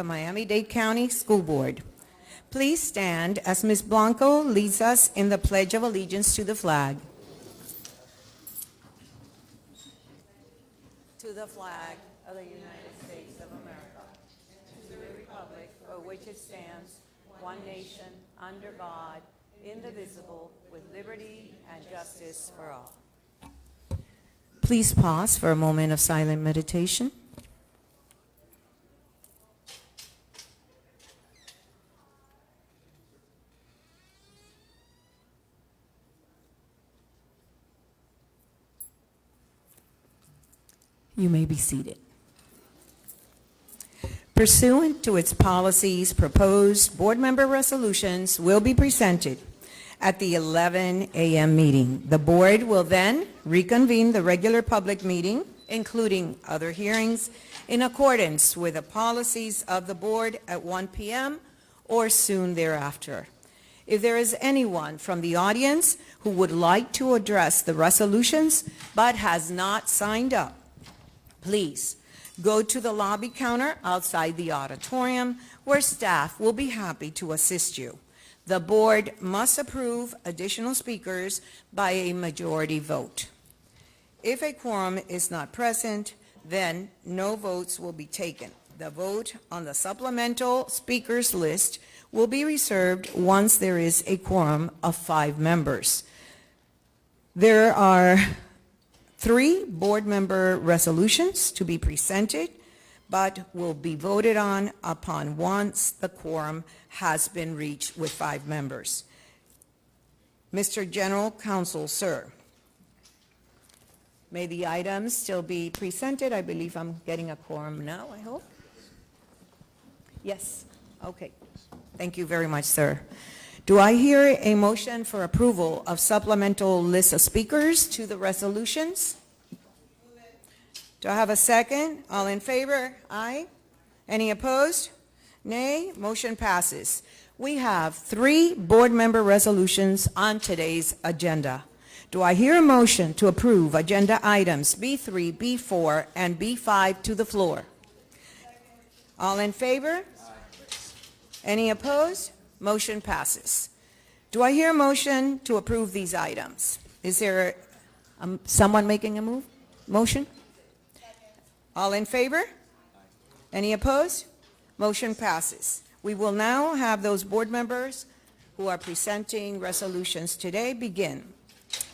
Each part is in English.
Miami-Dade County School Board. Please stand as Ms. Blanco leads us in the Pledge of Allegiance to the flag. To the flag of the United States of America, to the republic for which it stands, one nation, under God, indivisible, with liberty and justice for all. Please pause for a moment of silent meditation. You may be seated. Pursuant to its policies, proposed board member resolutions will be presented at the 11 a.m. meeting. The board will then reconvene the regular public meeting, including other hearings, in accordance with the policies of the board at 1 p.m. or soon thereafter. If there is anyone from the audience who would like to address the resolutions but has not signed up, please go to the lobby counter outside the auditorium where staff will be happy to assist you. The board must approve additional speakers by a majority vote. If a quorum is not present, then no votes will be taken. The vote on the supplemental speakers list will be reserved once there is a quorum of 5 members. There are 3 board member resolutions to be presented, but will be voted on upon once the quorum has been reached with 5 members. Mr. General Counsel, sir, may the items still be presented? I believe I'm getting a quorum now, I hope. Yes, okay. Thank you very much, sir. Do I hear a motion for approval of supplemental list of speakers to the resolutions? Do I have a second? All in favor? Aye. Any opposed? Nay. Motion passes. We have 3 board member resolutions on today's agenda. Do I hear a motion to approve agenda items B3, B4, and B5 to the floor? All in favor? Any opposed? Motion passes. Do I hear a motion to approve these items? Is there someone making a motion? All in favor? Any opposed? Motion passes. We will now have those board members who are presenting resolutions today begin.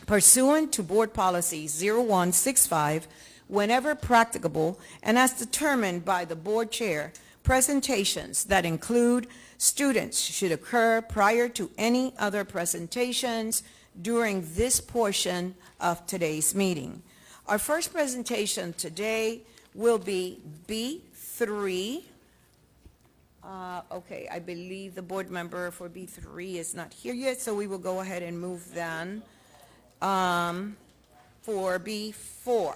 Pursuant to Board Policy 0165, whenever practicable and as determined by the board chair, presentations that include students should occur prior to any other presentations during this portion of today's meeting. Our first presentation today will be B3. Okay, I believe the board member for B3 is not here yet, so we will go ahead and move then for B4.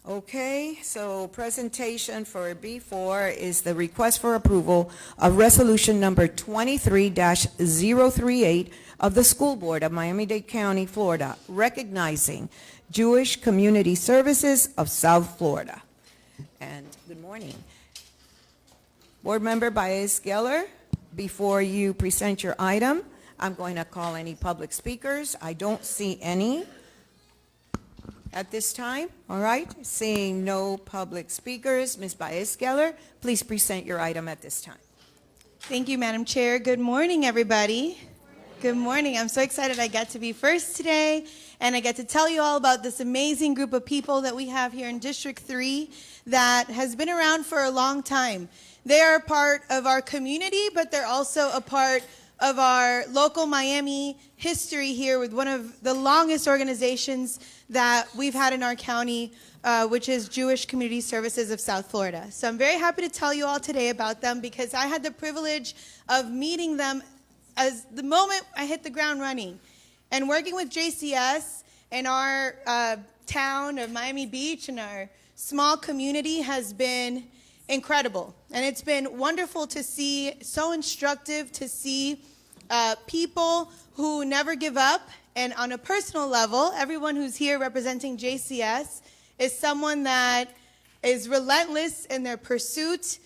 Okay, so presentation for B4 is the request for approval of resolution number 23-038 of the School Board of Miami-Dade County, Florida, recognizing Jewish Community Services of South Florida. And good morning. Board Member Baez-Geller, before you present your item, I'm going to call any public speakers. I don't see any at this time. All right, seeing no public speakers, Ms. Baez-Geller, please present your item at this time. Thank you, Madam Chair. Good morning, everybody. Good morning. I'm so excited I get to be first today, and I get to tell you all about this amazing group of people that we have here in District 3 that has been around for a long time. They are a part of our community, but they're also a part of our local Miami history here with one of the longest organizations that we've had in our county, which is Jewish Community Services of South Florida. So I'm very happy to tell you all today about them because I had the privilege of meeting them as the moment I hit the ground running. And working with JCS in our town of Miami Beach and our small community has been incredible. And it's been wonderful to see, so instructive to see people who never give up. And on a personal level, everyone who's here representing JCS is someone that is relentless in their pursuit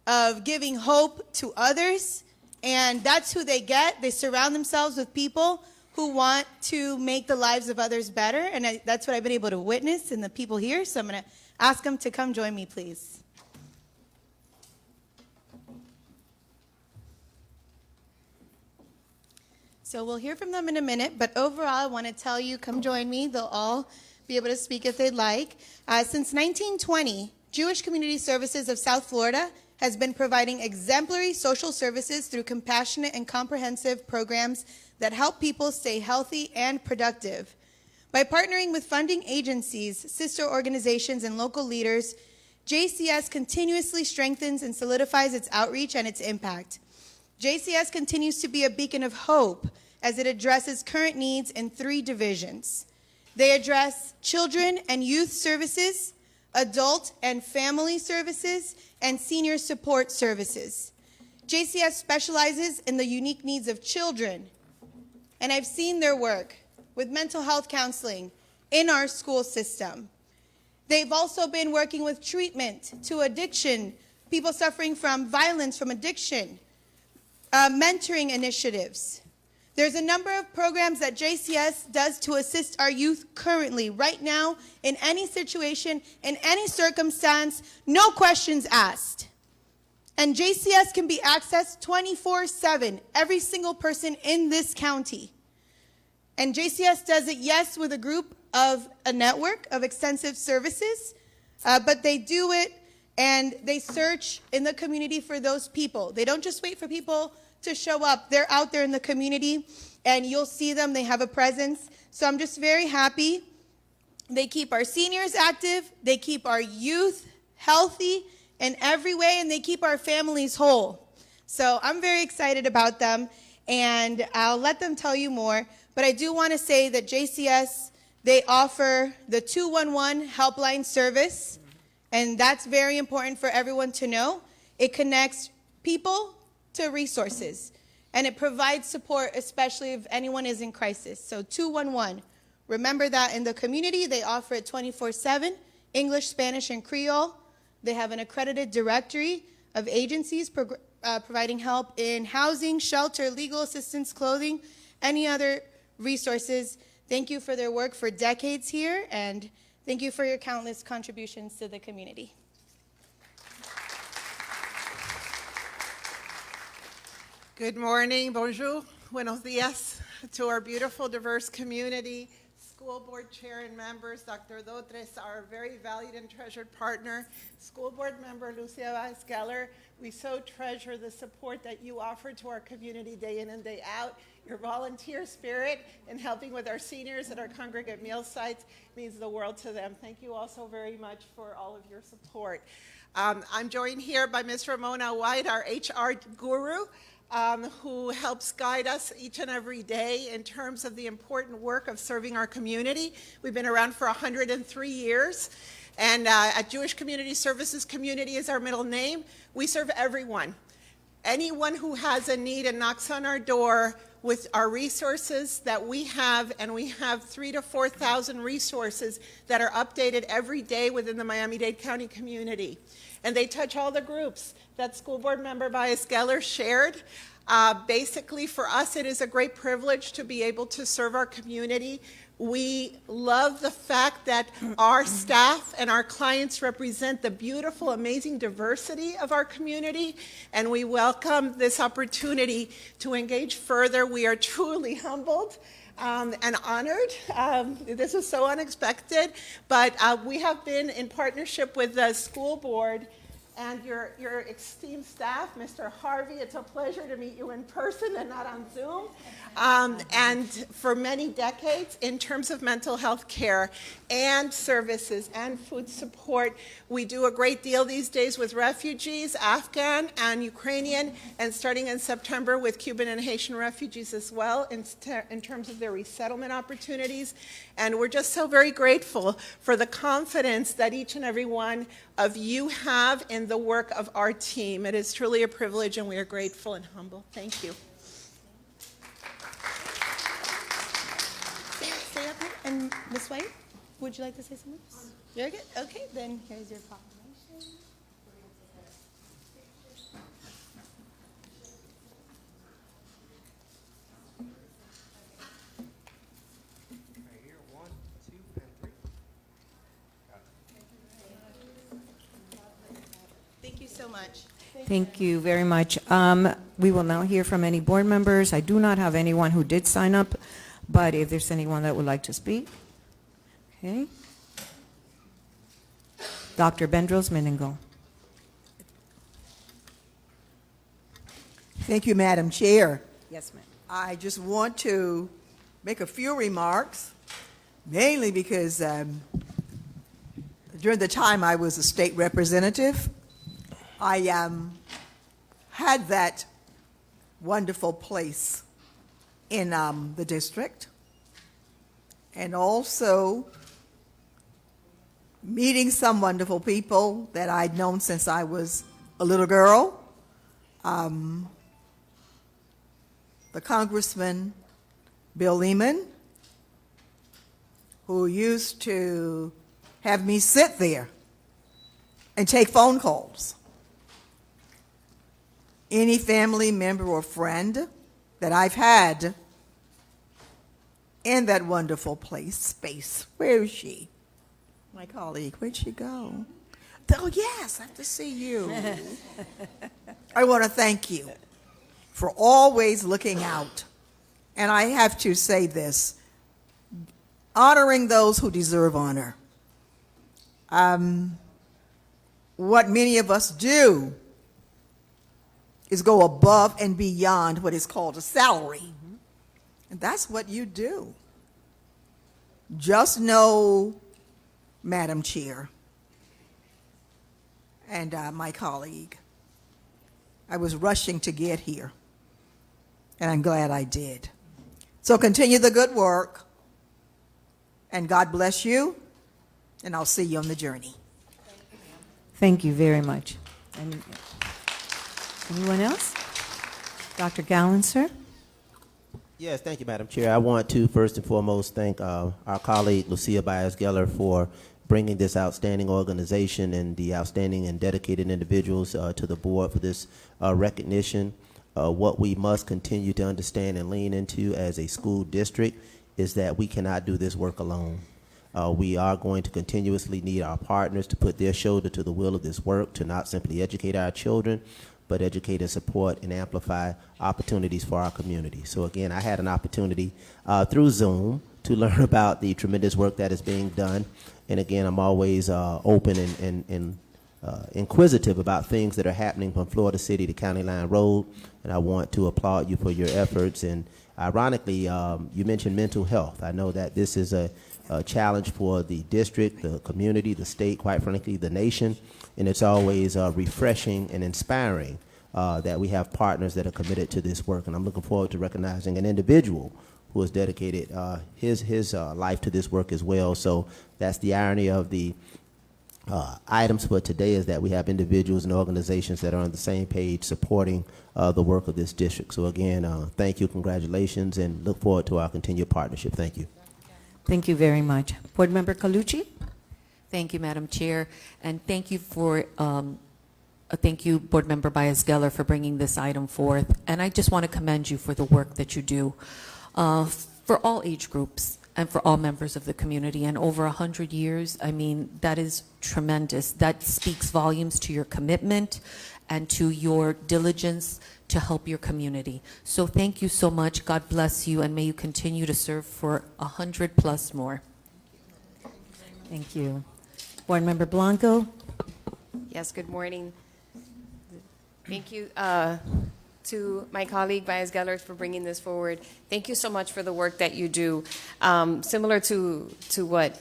of giving hope to others, and that's who they get. They surround themselves with people who want to make the lives of others better, and that's what I've been able to witness in the people here, so I'm going to ask them to come join me, please. So we'll hear from them in a minute, but overall, I want to tell you, come join me. They'll all be able to speak if they'd like. Since 1920, Jewish Community Services of South Florida has been providing exemplary social services through compassionate and comprehensive programs that help people stay healthy and productive. By partnering with funding agencies, sister organizations, and local leaders, JCS continuously strengthens and solidifies its outreach and its impact. JCS continues to be a beacon of hope as it addresses current needs in 3 divisions. They address children and youth services, adult and family services, and senior support services. JCS specializes in the unique needs of children, and I've seen their work with mental health counseling in our school system. They've also been working with treatment to addiction, people suffering from violence, from addiction, mentoring initiatives. There's a number of programs that JCS does to assist our youth currently, right now, in any situation, in any circumstance, no questions asked. And JCS can be accessed 24/7, every single person in this county. And JCS does it, yes, with a group of a network of extensive services, but they do it and they search in the community for those people. They don't just wait for people to show up. They're out there in the community, and you'll see them. They have a presence. So I'm just very happy. They keep our seniors active. They keep our youth healthy in every way, and they keep our families whole. So I'm very excited about them, and I'll let them tell you more. But I do want to say that JCS, they offer the 211 helpline service, and that's very important for everyone to know. It connects people to resources, and it provides support, especially if anyone is in crisis. So 211, remember that. In the community, they offer it 24/7, English, Spanish, and Creole. They have an accredited directory of agencies providing help in housing, shelter, legal assistance, clothing, any other resources. Thank you for their work for decades here, and thank you for your countless contributions to the community. Good morning, bonjour, buenos dias to our beautiful, diverse community, school board chair and members, Dr. Dotres, our very valued and treasured partner, school board member Lucia Vaz-Geller. We so treasure the support that you offer to our community day in and day out. Your volunteer spirit in helping with our seniors at our congregate meal sites means the world to them. Thank you all so very much for all of your support. I'm joined here by Ms. Ramona White, our HR guru, who helps guide us each and every day in terms of the important work of serving our community. We've been around for 103 years, and at Jewish Community Services, community is our middle name. We serve everyone. Anyone who has a need and knocks on our door with our resources that we have, and we have 3,000 to 4,000 resources that are updated every day within the Miami-Dade County community. And they touch all the groups that school board member Vaz-Geller shared. Basically, for us, it is a great privilege to be able to serve our community. We love the fact that our staff and our clients represent the beautiful, amazing diversity of our community, and we welcome this opportunity to engage further. We are truly humbled and honored. This was so unexpected, but we have been in partnership with the school board and your esteemed staff, Mr. Harvey. It's a pleasure to meet you in person and not on Zoom. And for many decades, in terms of mental health care and services and food support, we do a great deal these days with refugees, Afghan and Ukrainian, and starting in September with Cuban and Haitian refugees as well in terms of their resettlement opportunities. And we're just so very grateful for the confidence that each and every one of you have in the work of our team. It is truly a privilege, and we are grateful and humble. Thank you. Stay up here. And Ms. White, would you like to say something? You're good? Okay, then here's your call. Right here, 1, 2, and 3. Thank you so much. Thank you very much. We will now hear from any board members. I do not have anyone who did sign up, but if there's anyone that would like to speak. Okay. Dr. Bendros Meningel. Thank you, Madam Chair. Yes, ma'am. I just want to make a few remarks, mainly because during the time I was a state representative, I had that wonderful place in the district, and also meeting some wonderful people that I'd known since I was a little girl. The Congressman Bill Lehman, who used to have me sit there and take phone calls. Any family member or friend that I've had in that wonderful space. Where is she? My colleague, where'd she go? Oh, yes, I have to see you. I want to thank you for always looking out. And I have to say this, honoring those who deserve honor. What many of us do is go above and beyond what is called a salary. And that's what you do. Just know, Madam Chair, and my colleague, I was rushing to get here, and I'm glad I did. So continue the good work, and God bless you, and I'll see you on the journey. Thank you very much. Anyone else? Dr. Gallen, sir? Yes, thank you, Madam Chair. I want to first and foremost thank our colleague Lucia Baez-Geller for bringing this outstanding organization and the outstanding and dedicated individuals to the board for this recognition. What we must continue to understand and lean into as a school district is that we cannot do this work alone. We are going to continuously need our partners to put their shoulder to the wheel of this work, to not simply educate our children, but educate and support and amplify opportunities for our community. So again, I had an opportunity through Zoom to learn about the tremendous work that is being done. And again, I'm always open and inquisitive about things that are happening from Florida City to County Line Road. And I want to applaud you for your efforts. And ironically, you mentioned mental health. I know that this is a challenge for the district, the community, the state, quite frankly, the nation. And it's always refreshing and inspiring that we have partners that are committed to this work. And I'm looking forward to recognizing an individual who has dedicated his life to this work as well. So that's the irony of the items for today, is that we have individuals and organizations that are on the same page supporting the work of this district. So again, thank you, congratulations, and look forward to our continued partnership. Thank you. Thank you very much. Board Member Colucci? Thank you, Madam Chair, and thank you Board Member Baez-Geller, for bringing this item forth. And I just want to commend you for the work that you do for all age groups and for all members of the community. And over 100 years, I mean, that is tremendous. That speaks volumes to your commitment and to your diligence to help your community. So thank you so much. God bless you, and may you continue to serve for 100+ more. Thank you. Board Member Blanco? Yes, good morning. Thank you to my colleague Baez-Geller for bringing this forward. Thank you so much for the work that you do. Similar to what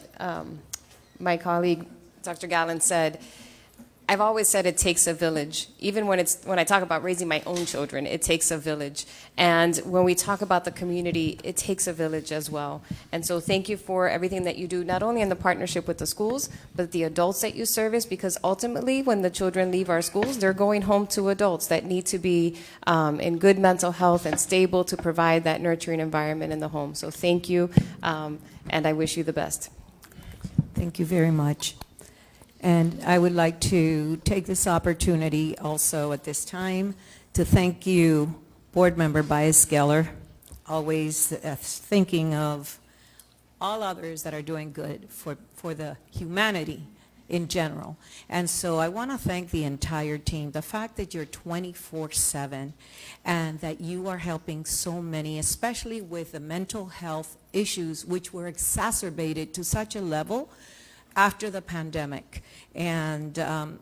my colleague Dr. Gallen said, I've always said it takes a village. Even when I talk about raising my own children, it takes a village. And when we talk about the community, it takes a village as well. And so thank you for everything that you do, not only in the partnership with the schools, but the adults that you service, because ultimately when the children leave our schools, they're going home to adults that need to be in good mental health and stable to provide that nurturing environment in the home. So thank you, and I wish you the best. Thank you very much. And I would like to take this opportunity also at this time to thank you, Board Member Baez Geller, always thinking of all others that are doing good for the humanity in general. And so I want to thank the entire team. The fact that you're 24/7 and that you are helping so many, especially with the mental health issues, which were exacerbated to such a level after the pandemic. And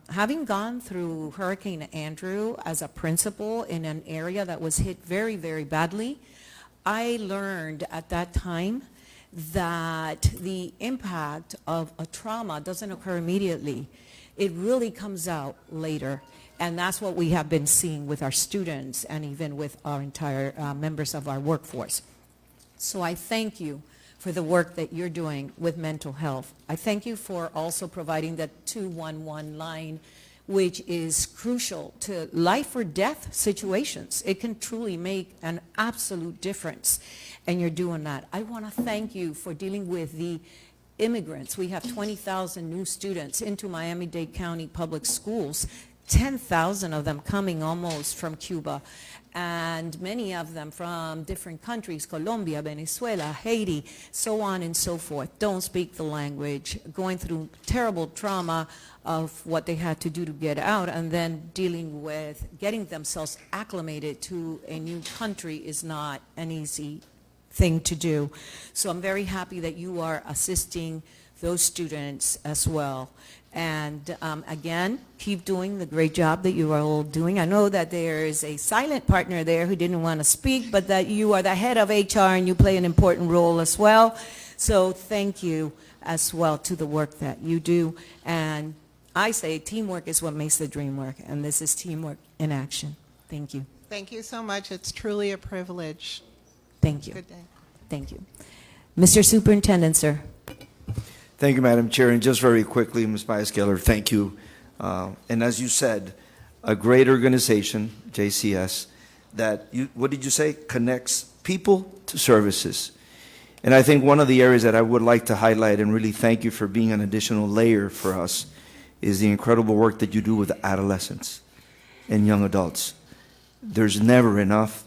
having gone through Hurricane Andrew as a principal in an area that was hit very, very badly, I learned at that time that the impact of a trauma doesn't occur immediately. It really comes out later. And that's what we have been seeing with our students and even with our entire members of our workforce. So I thank you for the work that you're doing with mental health. I thank you for also providing that 211 line, which is crucial to life or death situations. It can truly make an absolute difference, and you're doing that. I want to thank you for dealing with the immigrants. We have 20,000 new students into Miami-Dade County Public Schools, 10,000 of them coming almost from Cuba, and many of them from different countries, Colombia, Venezuela, Haiti, so on and so forth. Don't speak the language, going through terrible trauma of what they had to do to get out, and then dealing with getting themselves acclimated to a new country is not an easy thing to do. So I'm very happy that you are assisting those students as well. And again, keep doing the great job that you are all doing. I know that there is a silent partner there who didn't want to speak, but that you are the head of HR and you play an important role as well. So thank you as well to the work that you do. And I say teamwork is what makes the dream work, and this is teamwork in action. Thank you. Thank you so much. It's truly a privilege. Thank you. Good day. Thank you. Mr. Superintendent, sir. Thank you, Madam Chair. And just very quickly, Ms. Baez-Geller, thank you. And as you said, a great organization, JCS, that, what did you say, connects people to services. And I think one of the areas that I would like to highlight and really thank you for being an additional layer for us is the incredible work that you do with adolescents and young adults. There's never enough,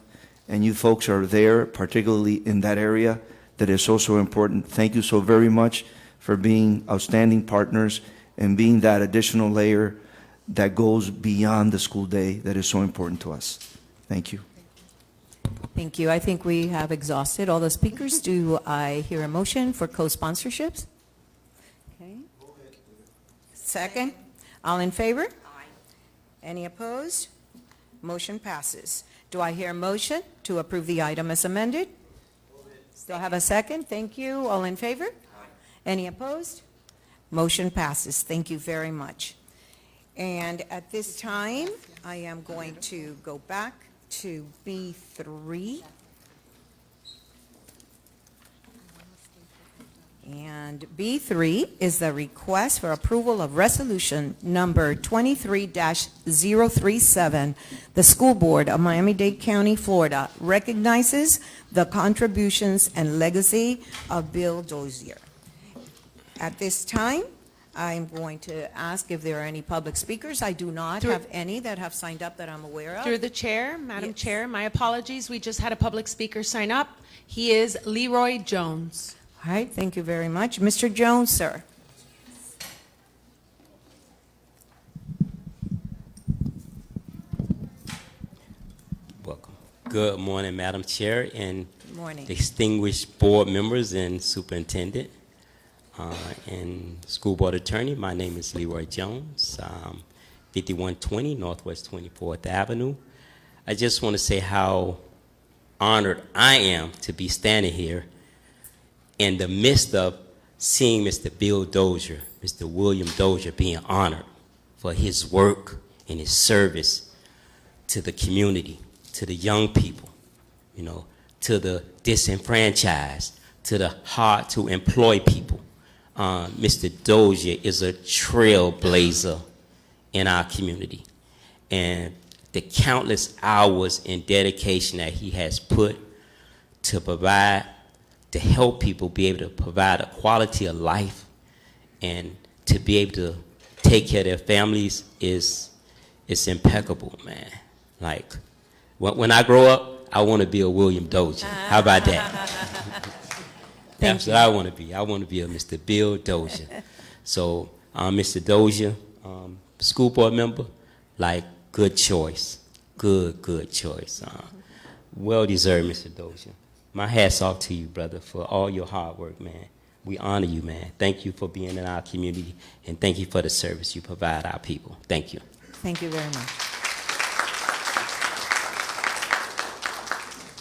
and you folks are there, particularly in that area that is so, so important. Thank you so very much for being outstanding partners and being that additional layer that goes beyond the school day that is so important to us. Thank you. Thank you. I think we have exhausted all the speakers. Do I hear a motion for co-sponsorships? Okay. Second. All in favor? Aye. Any opposed? Motion passes. Do I hear a motion to approve the item as amended? Do I have a second? Thank you. All in favor? Aye. Any opposed? Motion passes. Thank you very much. And at this time, I am going to go back to B3. And B3 is the request for approval of resolution number 23-037. The School Board of Miami-Dade County, Florida recognizes the contributions and legacy of Bill Dozier. At this time, I'm going to ask if there are any public speakers. I do not have any that have signed up that I'm aware of. Through the chair, Madam Yes. Chair, my apologies. We just had a public speaker sign up. He is Leroy Jones. All right, thank you very much. Mr. Jones, sir. Welcome. Good morning, Madam Chair and Good morning. distinguished board members and superintendent and school board attorney. My name is Leroy Jones, 5120 Northwest 24th Avenue. I just want to say how honored I am to be standing here in the midst of seeing Mr. Bill Dozier, Mr. William Dozier being honored for his work and his service to the community, to the young people, you know, to the disenfranchised, to the hard to employ people. Mr. Dozier is a trailblazer in our community. And the countless hours and dedication that he has put to provide, to help people be able to provide a quality of life and to be able to take care of their families is impeccable, man. Like, when I grow up, I want to be a William Dozier. How about that? That's what I want to be. I want to be a Mr. Bill Dozier. So, Mr. Dozier, school board member, like, good choice. Good choice. Well deserved, Mr. Dozier. My hat's off to you, brother, for all your hard work, man. We honor you, man. Thank you for being in our community, and thank you for the service you provide our people. Thank you. Thank you very much.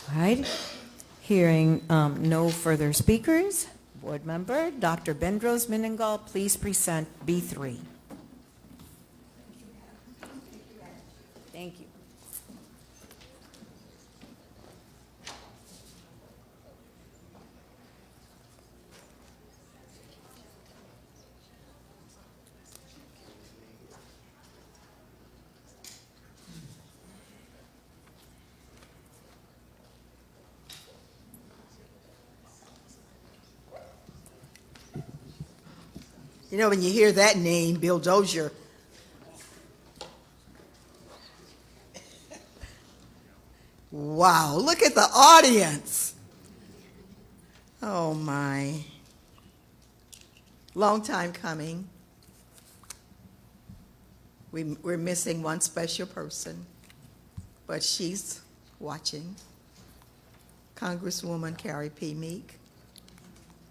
All right. Hearing no further speakers, board member Dr. Bendros Meningol, please present B3. Thank you. You know, when you hear that name, Bill Dozier, wow, look at the audience. Oh, my. Long time coming. We're missing one special person, but she's watching. Congresswoman Carrie P. Meek.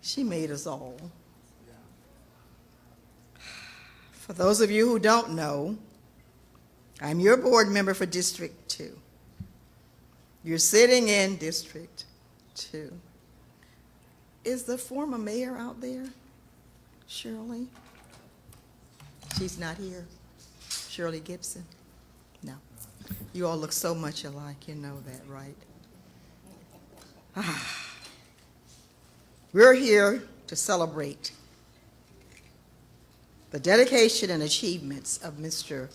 She made us all. For those of you who don't know, I'm your board member for District 2. You're sitting in District 2. Is the former mayor out there? Shirley? She's not here. Shirley Gibson? No. You all look so much alike, you know that, right? We're here to celebrate the dedication and achievements of Mr.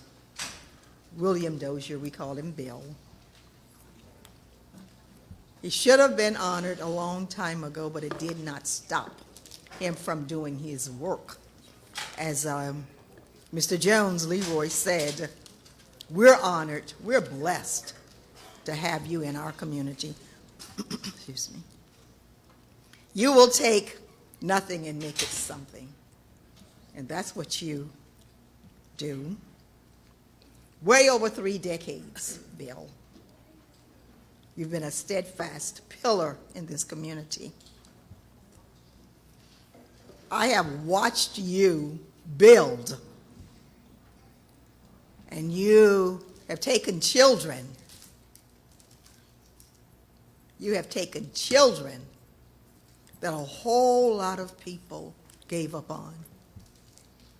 William Dozier. We call him Bill. He should have been honored a long time ago, but it did not stop him from doing his work. As Mr. Jones, Leroy said, we're honored, we're blessed to have you in our community. Excuse me. You will take nothing and make it something. And that's what you do. Way over 3 decades, Bill. You've been a steadfast pillar in this community. I have watched you build, and you have taken children. You have taken children that a whole lot of people gave up on.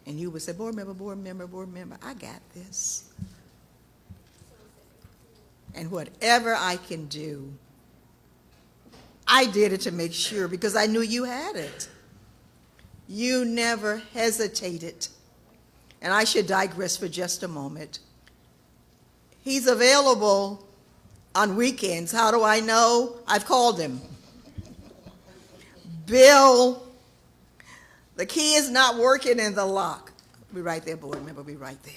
And you would say, board member, I got this. And whatever I can do, I did it to make sure because I knew you had it. You never hesitated. And I should digress for just a moment. He's available on weekends. How do I know? I've called him. Bill, the key is not working in the lock. Be right there, board member, be right there.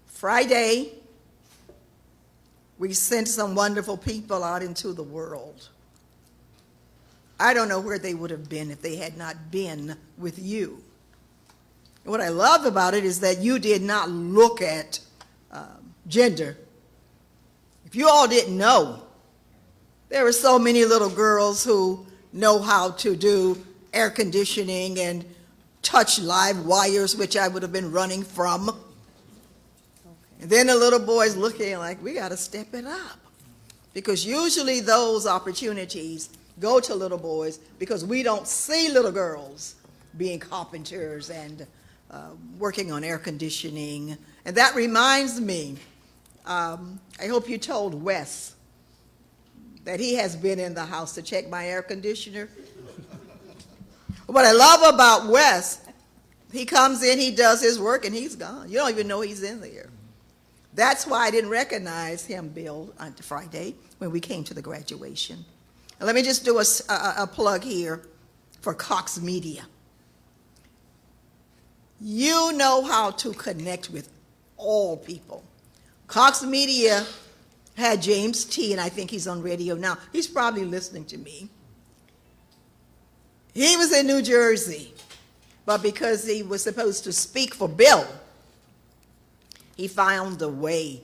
Friday, we sent some wonderful people out into the world. I don't know where they would have been if they had not been with you. And what I love about it is that you did not look at gender. If you all didn't know, there are so many little girls who know how to do air conditioning and touch live wires, which I would have been running from. And then the little boys looking like, we got to step it up. Because usually those opportunities go to little boys because we don't see little girls being carpenters and working on air conditioning. And that reminds me, I hope you told Wes that he has been in the house to check my air conditioner. What I love about Wes, he comes in, he does his work, and he's gone. You don't even know he's in there. That's why I didn't recognize him, Bill, on Friday when we came to the graduation. And let me just do a plug here for Cox Media. You know how to connect with all people. Cox Media had James T., and I think he's on radio now. He's probably listening to me. He was in New Jersey, but because he was supposed to speak for Bill, he found a way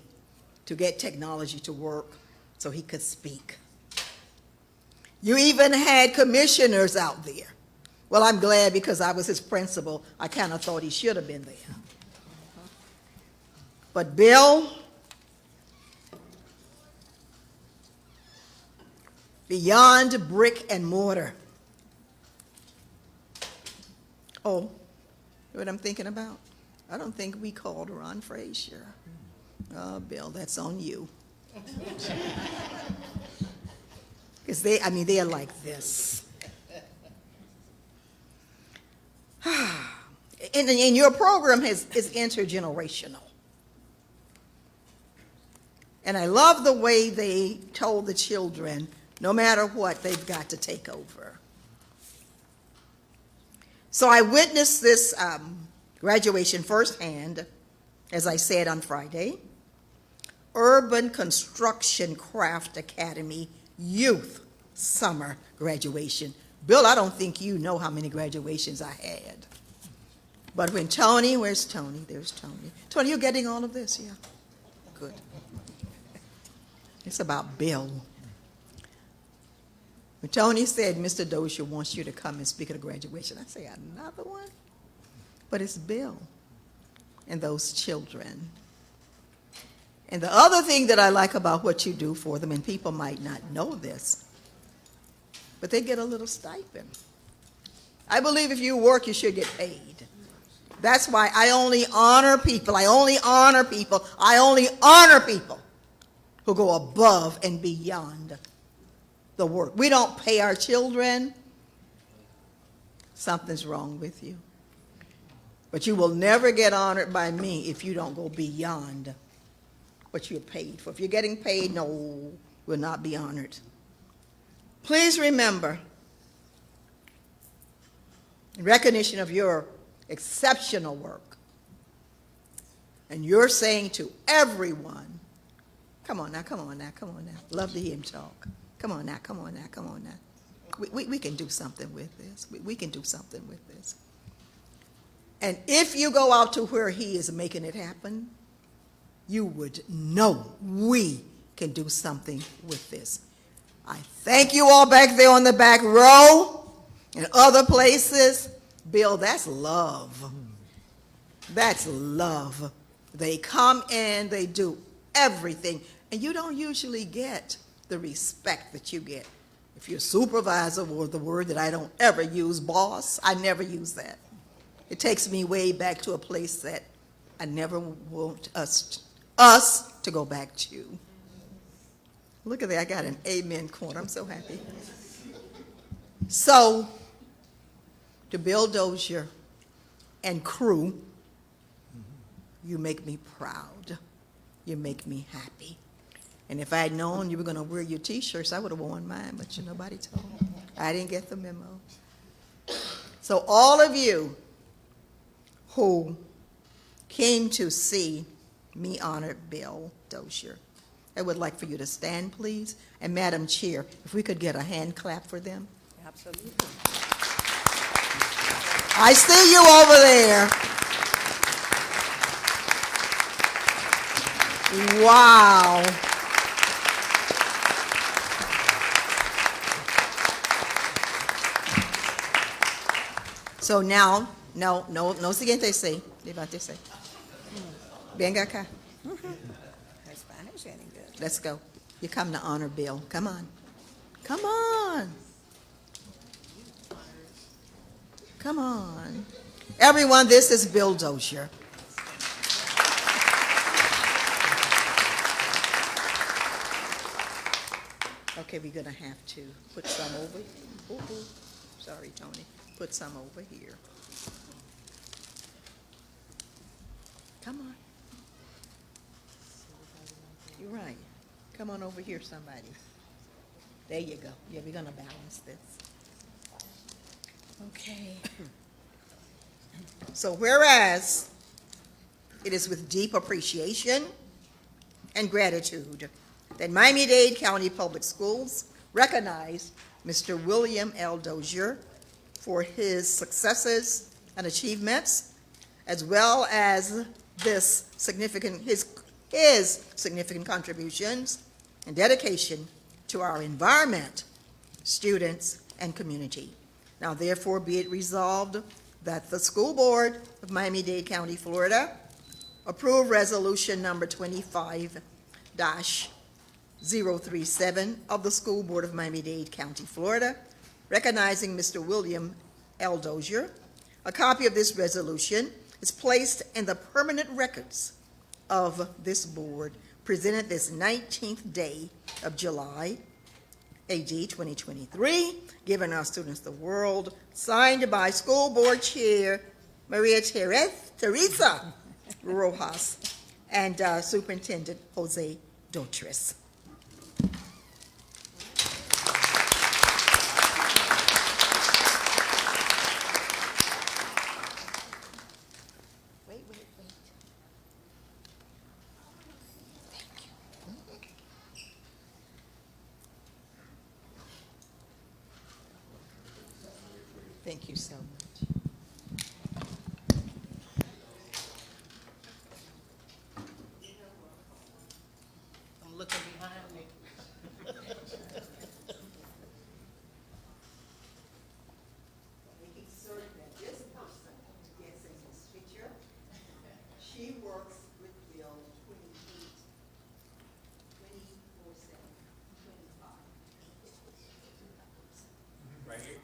to get technology to work so he could speak. You even had commissioners out there. Well, I'm glad because I was his principal. I kind of thought he should have been there. But Bill, beyond brick and mortar. Oh, you know what I'm thinking about? I don't think we called Ron Frazier. Oh, Bill, that's on you. Because they are like this. And your program is intergenerational. And I love the way they told the children, no matter what, they've got to take over. So I witnessed this graduation firsthand, as I said on Friday. Urban Construction Craft Academy Youth Summer Graduation. Bill, I don't think you know how many graduations I had. But when Tony, where's Tony? There's Tony. Tony, you're getting all of this? Yeah. Good. It's about Bill. When Tony said, Mr. Dozier wants you to come and speak at a graduation, I say, another one? But it's Bill and those children. And the other thing that I like about what you do for them, and people might not know this, but they get a little stipend. I believe if you work, you should get paid. That's why I only honor people. I only honor people who go above and beyond the work. We don't pay our children. Something's wrong with you. But you will never get honored by me if you don't go beyond what you're paid for. If you're getting paid, no, will not be honored. Please remember, in recognition of your exceptional work, and you're saying to everyone, come on now, come on now, come on now. Love to hear him talk. Come on now, come on now, come on now. We can do something with this. We can do something with this. And if you go out to where he is making it happen, you would know we can do something with this. I thank you all back there on the back row and other places. Bill, that's love. That's love. They come in, they do everything, and you don't usually get the respect that you get. If you're supervisor, or the word that I don't ever use, boss, I never use that. It takes me way back to a place that I never want us to go back to. Look at that, I got an amen corner. I'm so happy. So, to Bill Dozier and crew, you make me proud. You make me happy. And if I had known you were going to wear your T-shirts, I would have worn mine, but nobody told me. I didn't get the memo. So all of you who came to see me honor Bill Dozier, I would like for you to stand, please. And Madam Chair, if we could get a hand clap for them. Absolutely. I see you over there. Wow. So now, no siguiente sí. Levante sí. Venga acá. Her Spanish ain't good. Let's go. You come to honor Bill. Come on. Come on. Come on. Everyone, this is Bill Dozier. Okay, we're going to have to put some over here. Ooh. Sorry, Tony. Put some over here. Come on. You're right. Come on over here, somebody. There you go. Yeah, we're going to balance this. Okay. So whereas it is with deep appreciation and gratitude that Miami-Dade County Public Schools recognize Mr. William L. Dozier for his successes and achievements, as well as his significant contributions and dedication to our environment, students, and community. Now therefore be it resolved that the School Board of Miami-Dade County, Florida approve resolution number 25-037 of the School Board of Miami-Dade County, Florida, recognizing Mr. William L. Dozier. A copy of this resolution is placed in the permanent records of this board, presented this 19th day of July, AD 2023, given our students the world, signed by School Board Chair Maria Teresa Rojas and Superintendent Jose Dotres. Thank you so much. I'm looking behind me. Making certain that this person gets in this picture. She works with Bill 24/7, 25. Right here.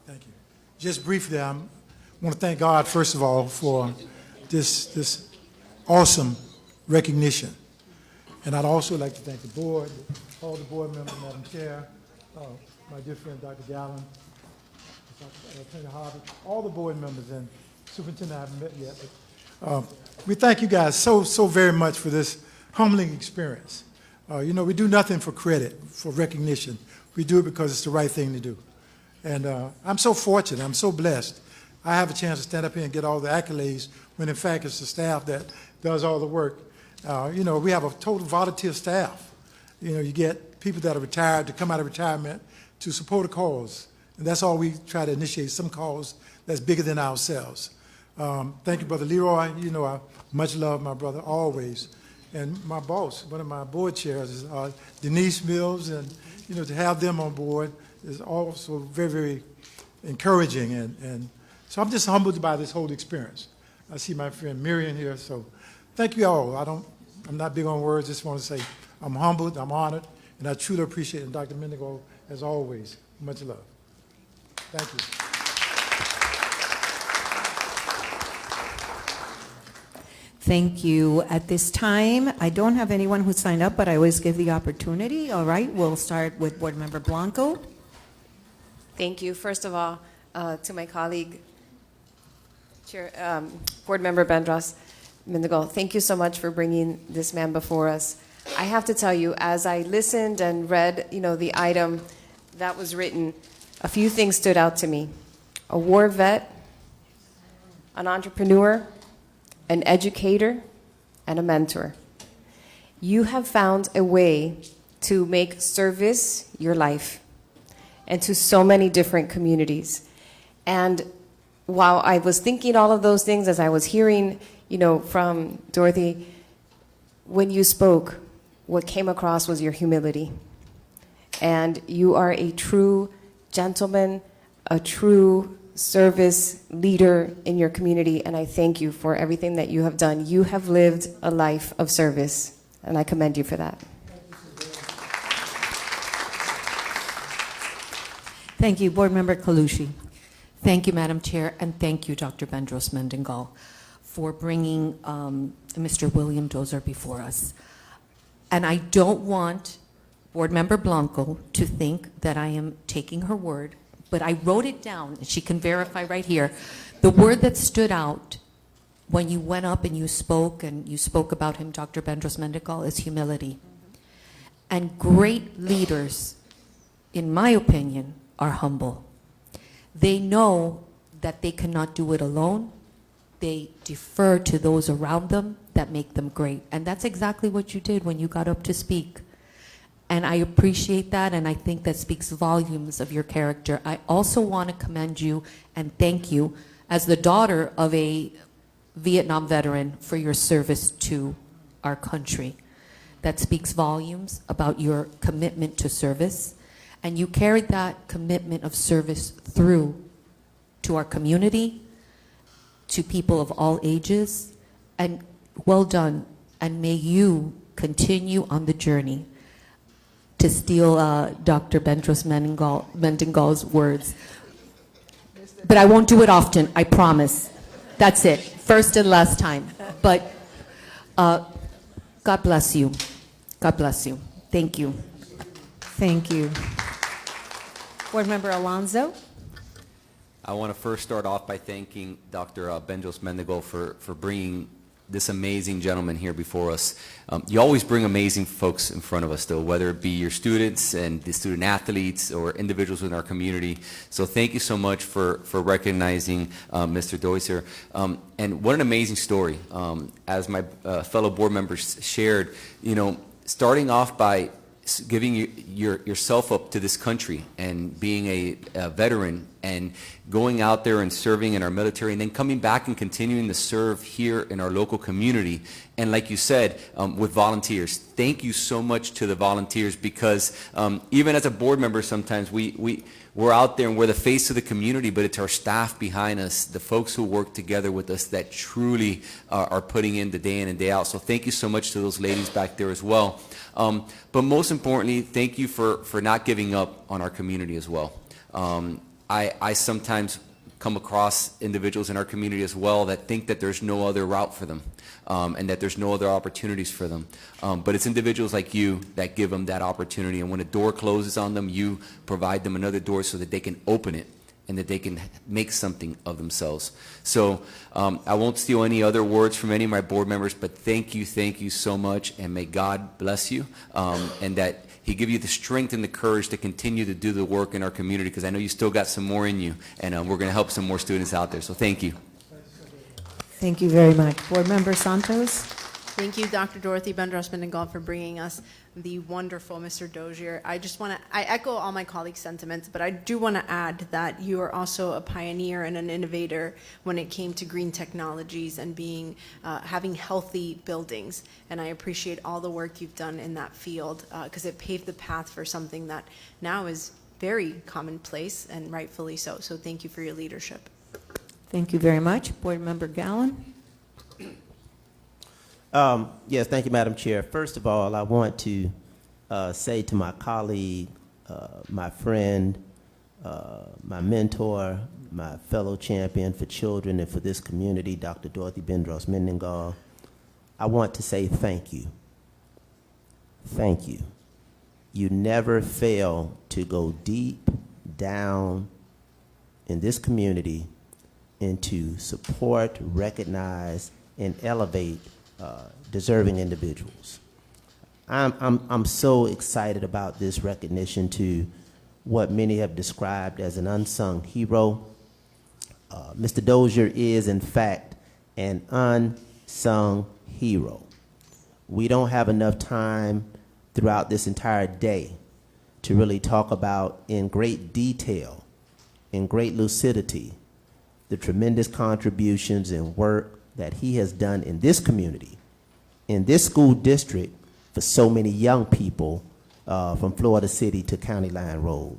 Thank you. Just briefly, I want to thank God, first of all, for this awesome recognition. And I'd also like to thank the board, all the board members, Madam Chair, my dear friend Dr. Gallen, Attorney Harvey, all the board members, and Superintendent I haven't met yet. But, we thank you guys so very much for this humbling experience. You know, we do nothing for credit, for recognition. We do it because it's the right thing to do. And I'm so fortunate, I'm so blessed. I have a chance to stand up here and get all the accolades when in fact it's the staff that does all the work. You know, we have a total volunteer staff. You know, you get people that are retired to come out of retirement to support a cause. And that's all we try to initiate, some cause that's bigger than ourselves. Thank you, Brother Leroy. You know, I much love my brother always. And my boss, one of my board chairs is Denise Mills, and, you know, to have them on board is also very, very encouraging. And so I'm just humbled by this whole experience. I see my friend Miriam here, so thank you all. I'm not big on words, just want to say I'm humbled, I'm honored, and I truly appreciate it. And Dr. Mendigo, as always, much love. Thank you. Thank you. At this time, I don't have anyone who signed up, but I always give the opportunity. All right, we'll start with Board Member Blanco. Thank you. First of all, to my colleague, Board Member Bendros Mendigo, thank you so much for bringing this man before us. I have to tell you, as I listened and read, you know, the item that was written, a few things stood out to me. A war vet, an entrepreneur, an educator, and a mentor. You have found a way to make service your life and to so many different communities. And while I was thinking all of those things as I was hearing, you know, from Dorothy, when you spoke, what came across was your humility. And you are a true gentleman, a true service leader in your community, and I thank you for everything that you have done. You have lived a life of service, and I commend you for that. Thank you, Board Member Colucci. Thank you, Madam Chair, and thank you, Dr. Bendros Mendengal, for bringing Mr. William Dozier before us. And I don't want Board Member Blanco to think that I am taking her word, but I wrote it down, and she can verify right here. The word that stood out when you went up and you spoke about him, Dr. Bendros Mendengal, is humility. And great leaders, in my opinion, are humble. They know that they cannot do it alone. They defer to those around them that make them great. And that's exactly what you did when you got up to speak. And I appreciate that, and I think that speaks volumes of your character. I also want to commend you and thank you as the daughter of a Vietnam veteran for your service to our country. That speaks volumes about your commitment to service. And you carried that commitment of service through to our community, to people of all ages, and well done. And may you continue on the journey, to steal Dr. Bendros Mendengal's words. But I won't do it often, I promise. That's it, first and last time. But God bless you. God bless you. Thank you. Thank you. Board Member Alonso. I want to first start off by thanking Dr. Bendros Mendengal for bringing this amazing gentleman here before us. You always bring amazing folks in front of us, though, whether it be your students and the student athletes or individuals in our community. So thank you so much for recognizing Mr. Dozier. And what an amazing story. As my fellow board members shared, you know, starting off by giving yourself up to this country and being a veteran and going out there and serving in our military and then coming back and continuing to serve here in our local community. And like you said, with volunteers, thank you so much to the volunteers, because even as a board member, sometimes we're out there and we're the face of the community, but it's our staff behind us, the folks who work together with us, that truly are putting in the day in and day out. So thank you so much to those ladies back there as well. But most importantly, thank you for not giving up on our community as well. I sometimes come across individuals in our community as well that think that there's no other route for them, and that there's no other opportunities for them. But it's individuals like you that give them that opportunity, and when a door closes on them, you provide them another door so that they can open it and that they can make something of themselves. So I won't steal any other words from any of my board members, but thank you so much, and may God bless you, and that He give you the strength and the courage to continue to do the work in our community, because I know you still got some more in you, and we're going to help some more students out there. So thank you. Thank you very much. Board Member Santos. Thank you, Dr. Dorothy Bendros Mendengal, for bringing us the wonderful Mr. Dozier. I echo all my colleagues' sentiments, but I do want to add that you are also a pioneer and an innovator when it came to green technologies and having healthy buildings. And I appreciate all the work you've done in that field, because it paved the path for something that now is very commonplace, and rightfully so. So thank you for your leadership. Thank you very much. Board Member Gowan. Yes, thank you, Madam Chair. First of all, I want to say to my colleague, my friend, my mentor, my fellow champion for children and for this community, Dr. Dorothy Bendros Mendengal, I want to say thank you. Thank you. You never fail to go deep down in this community and to support, recognize, and elevate deserving individuals. I'm so excited about this recognition to what many have described as an unsung hero. Mr. Dozier is, in fact, an unsung hero. We don't have enough time throughout this entire day to really talk about in great detail, in great lucidity, the tremendous contributions and work that he has done in this community, in this school district, for so many young people from Florida City to County Line Road.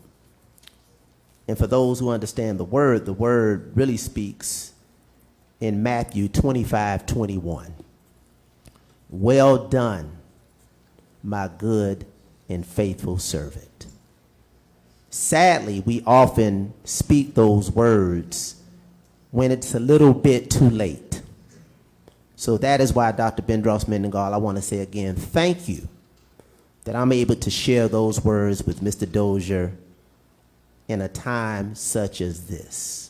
And for those who understand the word really speaks in Matthew 25:21. Well done, my good and faithful servant. sadly, we often speak those words when it's a little bit too late. So that is why, Dr. Bendros-Mendengal, I want to say again, thank you that I'm able to share those words with Mr. Dozier in a time such as this.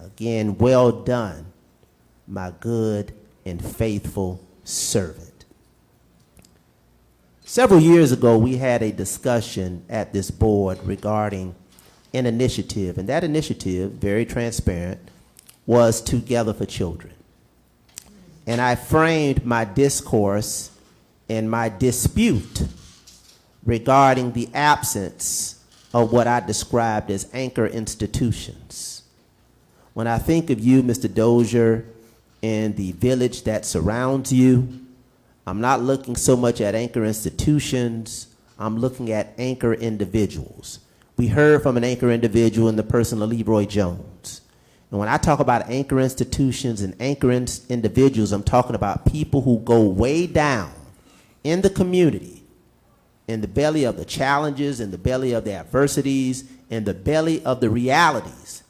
Again, well done, my good and faithful servant. Several years ago, we had a discussion at this board regarding an initiative, and that initiative, very transparent, was Together for Children. And I framed my discourse and my dispute regarding the absence of what I described as anchor institutions. When I think of you, Mr. Dozier, and the village that surrounds you, I'm not looking so much at anchor institutions, I'm looking at anchor individuals. We heard from an anchor individual in the person of Leroy Jones. And when I talk about anchor institutions and anchor individuals, I'm talking about people who go way down in the community, in the belly of the challenges, in the belly of the adversities, in the belly of the realities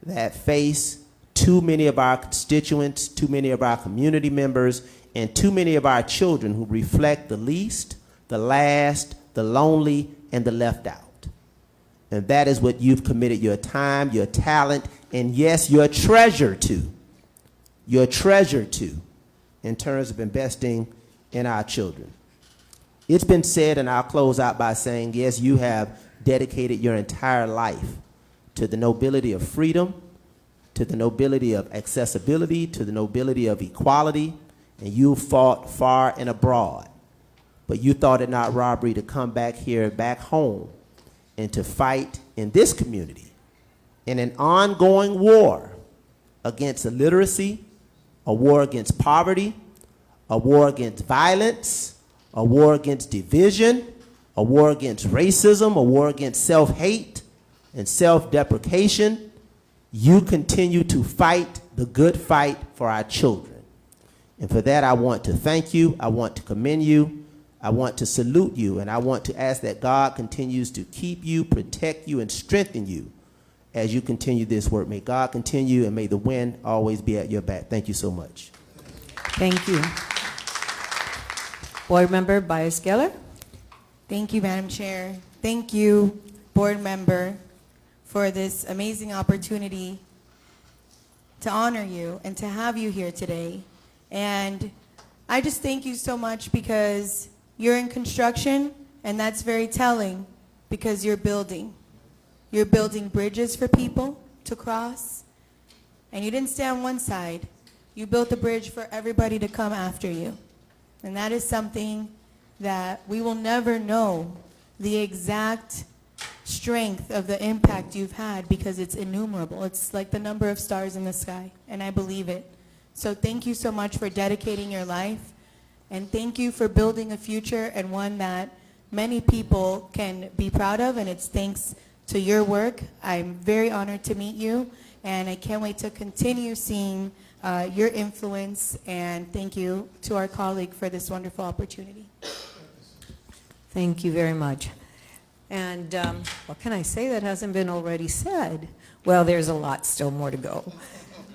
that face too many of our constituents, too many of our community members, and too many of our children who reflect the least, the last, the lonely, and the left out. And that is what you've committed your time, your talent, and yes, your treasure to. Your treasure to, in terms of investing in our children. It's been said, and I'll close out by saying, yes, you have dedicated your entire life to the nobility of freedom, to the nobility of accessibility, to the nobility of equality, and you fought far and abroad. But you thought it not robbery to come back here, back home, and to fight in this community in an ongoing war against illiteracy, a war against poverty, a war against violence, a war against division, a war against racism, a war against self-hate and self-deprecation. You continue to fight the good fight for our children. And for that, I want to thank you. I want to commend you. I want to salute you. And I want to ask that God continues to keep you, protect you, and strengthen you as you continue this work. May God continue, and may the wind always be at your back. Thank you so much. Thank you. Board Member Baez-Geller. Thank you, Madam Chair. Thank you, board member, for this amazing opportunity to honor you and to have you here today. And I just thank you so much because you're in construction, and that's very telling because you're building. You're building bridges for people to cross, and you didn't stay on one side. You built a bridge for everybody to come after you. And that is something that we will never know the exact strength of the impact you've had because it's innumerable. It's like the number of stars in the sky, and I believe it. So thank you so much for dedicating your life, and thank you for building a future and one that many people can be proud of, and it's thanks to your work. I'm very honored to meet you, and I can't wait to continue seeing your influence, and thank you to our colleague for this wonderful opportunity. Thank you very much. And what can I say that hasn't been already said? Well, there's a lot still more to go.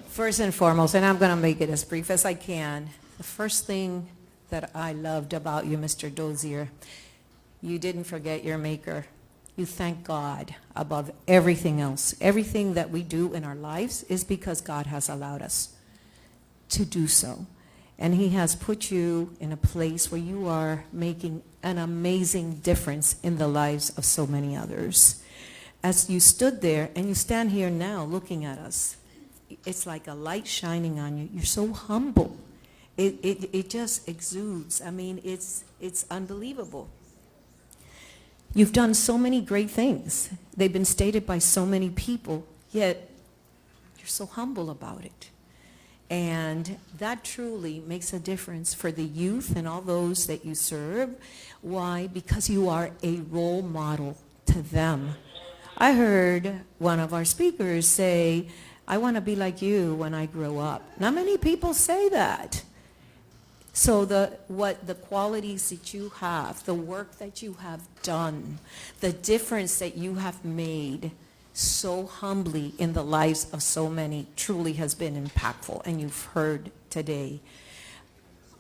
First and foremost, and I'm going to make it as brief as I can, the first thing that I loved about you, Mr. Dozier, you didn't forget your maker. You thank God above everything else. Everything that we do in our lives is because God has allowed us to do so. And he has put you in a place where you are making an amazing difference in the lives of so many others. As you stood there, and you stand here now looking at us, it's like a light shining on you. You're so humble. It just exudes. I mean, it's unbelievable. You've done so many great things. They've been stated by so many people, yet you're so humble about it. And that truly makes a difference for the youth and all those that you serve. Why? Because you are a role model to them. I heard one of our speakers say, I want to be like you when I grow up. Not many people say that. So the qualities that you have, the work that you have done, the difference that you have made so humbly in the lives of so many truly has been impactful, and you've heard today.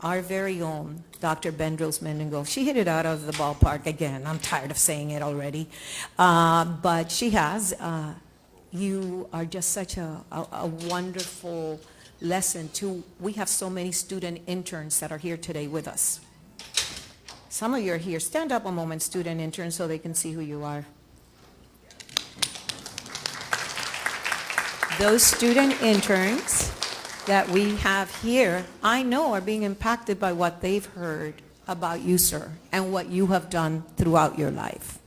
Our very own Dr. Bendros Mendengo, she hit it out of the ballpark again. I'm tired of saying it already, but she has. You are just such a wonderful lesson to, we have so many student interns that are here today with us. Some of you are here. Stand up a moment, student interns, so they can see who you are. Those student interns that we have here, I know are being impacted by what they've heard about you, sir, and what you have done throughout your life.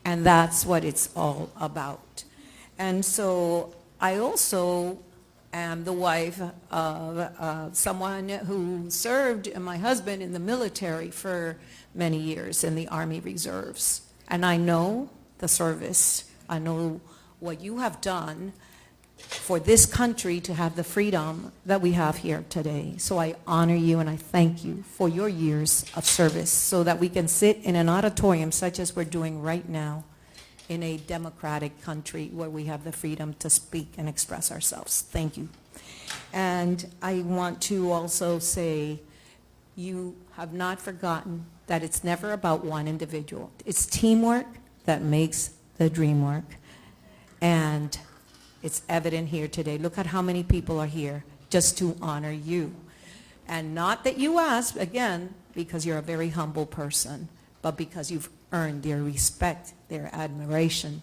And that's what it's all about. And so I also am the wife of someone who served my husband in the military for many years in the Army Reserves. And I know the service. I know what you have done for this country to have the freedom that we have here today. So I honor you and I thank you for your years of service so that we can sit in an auditorium such as we're doing right now in a democratic country where we have the freedom to speak and express ourselves. Thank you. And I want to also say you have not forgotten that it's never about one individual. It's teamwork that makes the dream work. And it's evident here today. Look at how many people are here just to honor you. And not that you asked, again, because you're a very humble person, but because you've earned their respect, their admiration